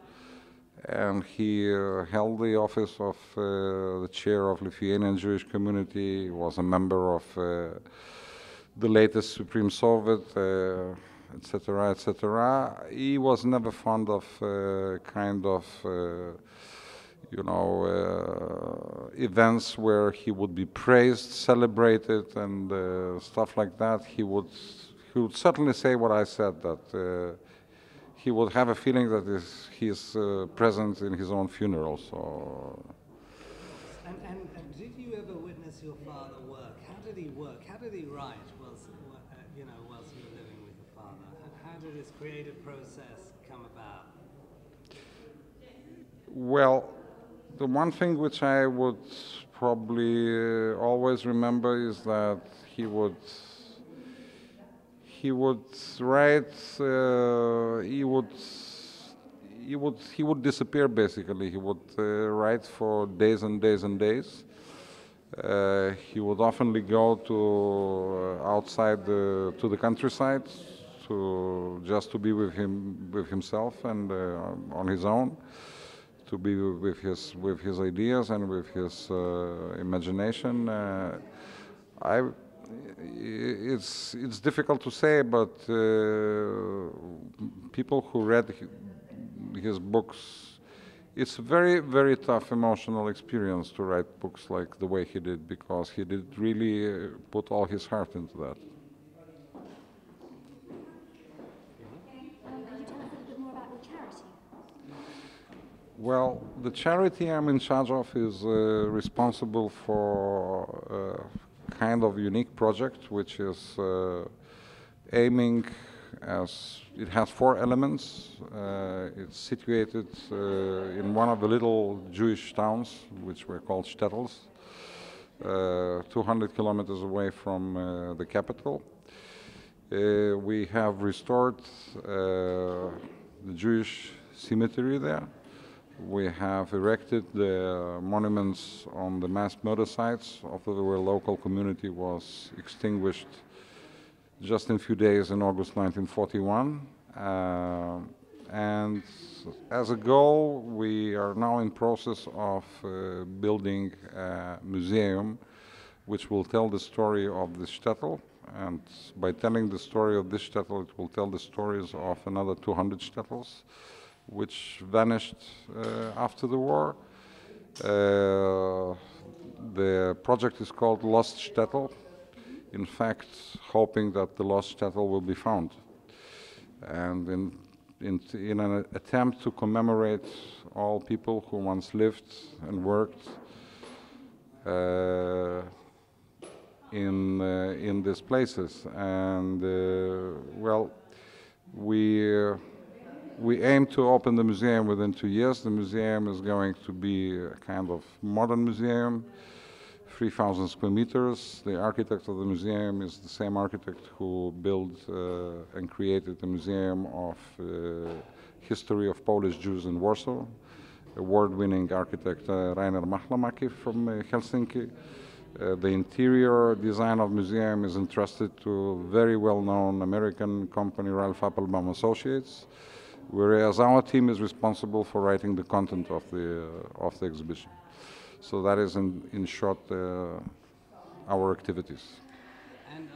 and he held the office of the chair of Lithuanian Jewish community, was a member of the latest Supreme Soviet, etc., etc. He was never fond of events where he would be praised, celebrated, and stuff like that. He would certainly say what I said, that he would have a feeling that he is present in his own funeral. So. And did you ever witness your father work? How did he work? How did he write whilst you were living with your father? How did his creative process come about? Well, the one thing which I would probably always remember is that he would write. He would disappear basically. He would write for days and days and days. He would oftenly go to outside to the countryside just to be with himself and on his own, to be with his ideas and with his imagination. It's difficult to say, but people who read his books, it's a very, very tough emotional experience to write books like the way he did, because he did really put all his heart into that. Could you tell us a little bit more about your charity? Well, the charity I'm in charge of is responsible for a kind of unique project, which is aiming as it has 4 elements. It's situated in one of the little Jewish towns, which were called Shtetls, 200 kilometers away from the capital. We have restored the Jewish cemetery there. We have erected the monuments on the mass murder sites of the local community was extinguished just in a few days in August 1941. And as a goal, we are now in process of building a museum which will tell the story of the Shtetl. And by telling the story of this Shtetl, it will tell the stories of another 200 Shtetls, which vanished after the war. The project is called Lost Shtetl, in fact, hoping that the lost Shtetl will be found. And in an attempt to commemorate all people who once lived and worked in these places. And well, we aim to open the museum within 2 years. The museum is going to be a kind of modern museum, 3,000 square meters. The architect of the museum is the same architect who built and created the Museum of History of Polish Jews in Warsaw, award-winning architect Rainer Machlamaki from Helsinki. The interior design of the museum is entrusted to very well-known American company Ralph Appelbaum Associates, whereas our team is responsible for writing the content of the exhibition. So that is, in short, our activities. And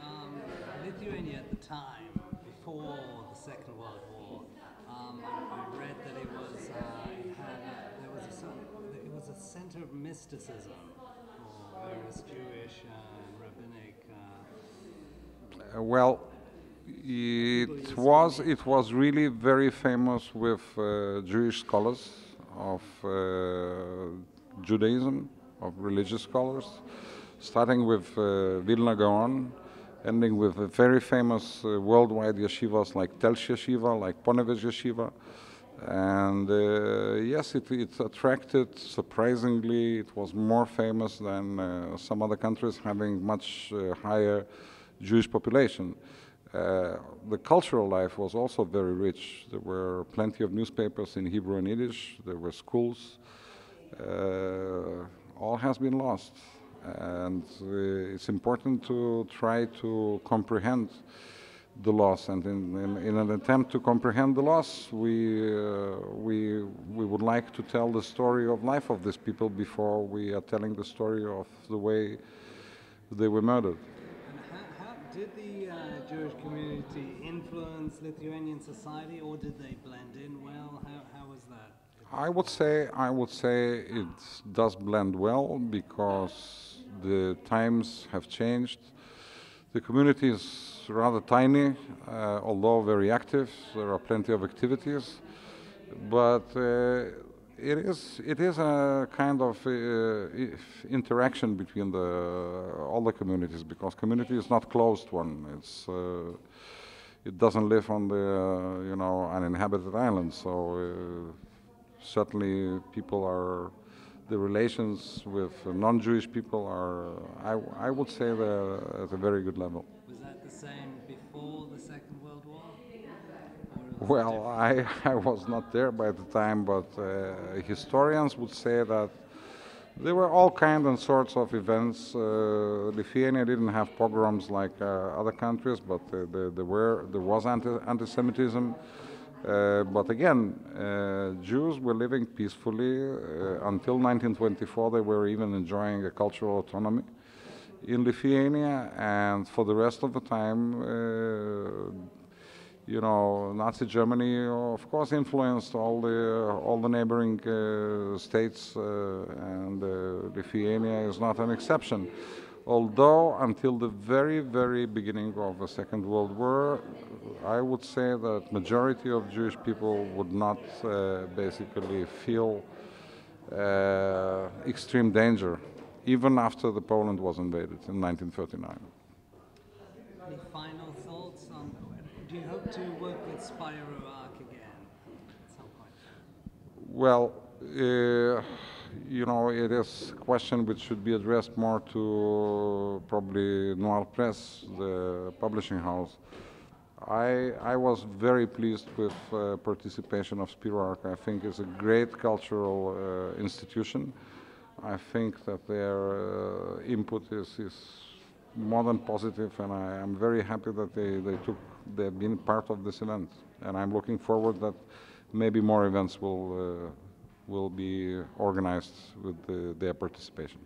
Lithuania at the time, before the Second World War, I read that it was it was a center of mysticism for various Jewish and rabbinic. Well, it was really very famous with Jewish scholars of Judaism, of religious scholars, starting with Vilna Gaon, ending with very famous worldwide yeshivas like Telsh Yeshiva, like Ponevich Yeshiva. And yes, it attracted, surprisingly, it was more famous than some other countries having much higher Jewish population. The cultural life was also very rich. There were plenty of newspapers in Hebrew and Yiddish, there were schools. All has been lost, and it's important to try to comprehend the loss. And in an attempt to comprehend the loss, we would like to tell the story of life of these people before we are telling the story of the way they were murdered. And how did the Jewish community influence Lithuanian society, or did they blend in well? How was that? I would say it does blend well because the times have changed. The community is rather tiny, although very active. There are plenty of activities, but it is a kind of interaction between all the communities, because community is not closed one. It doesn't live on the uninhabited island. So certainly the relations with non-Jewish people are, I would say, they're at a very good level. Was that the same before the Second World War? Well, I was not there by the time, but historians would say that there were all kinds and sorts of events. Lithuania didn't have pogroms like other countries, but there was anti-Semitism. But again, Jews were living peacefully. Until 1924, they were even enjoying a cultural autonomy in Lithuania, and for the rest of the time, Nazi Germany, of course, influenced all the neighboring states, and Lithuania is not an exception. Although until the very, very beginning of the Second World War, I would say that majority of Jewish people would not basically feel extreme danger, even after the Poland was invaded in 1939. Any final thoughts on? Do you hope to work with Spiro Ark again at some point? Well, it is a question which should be addressed more to probably Noir Press, the publishing house. I was very pleased with participation of Spiro Ark. I think it's a great cultural institution. I think that their input is more than positive, and I am very happy that they've been part of this event. And I'm looking forward that maybe more events will be organized with their participation.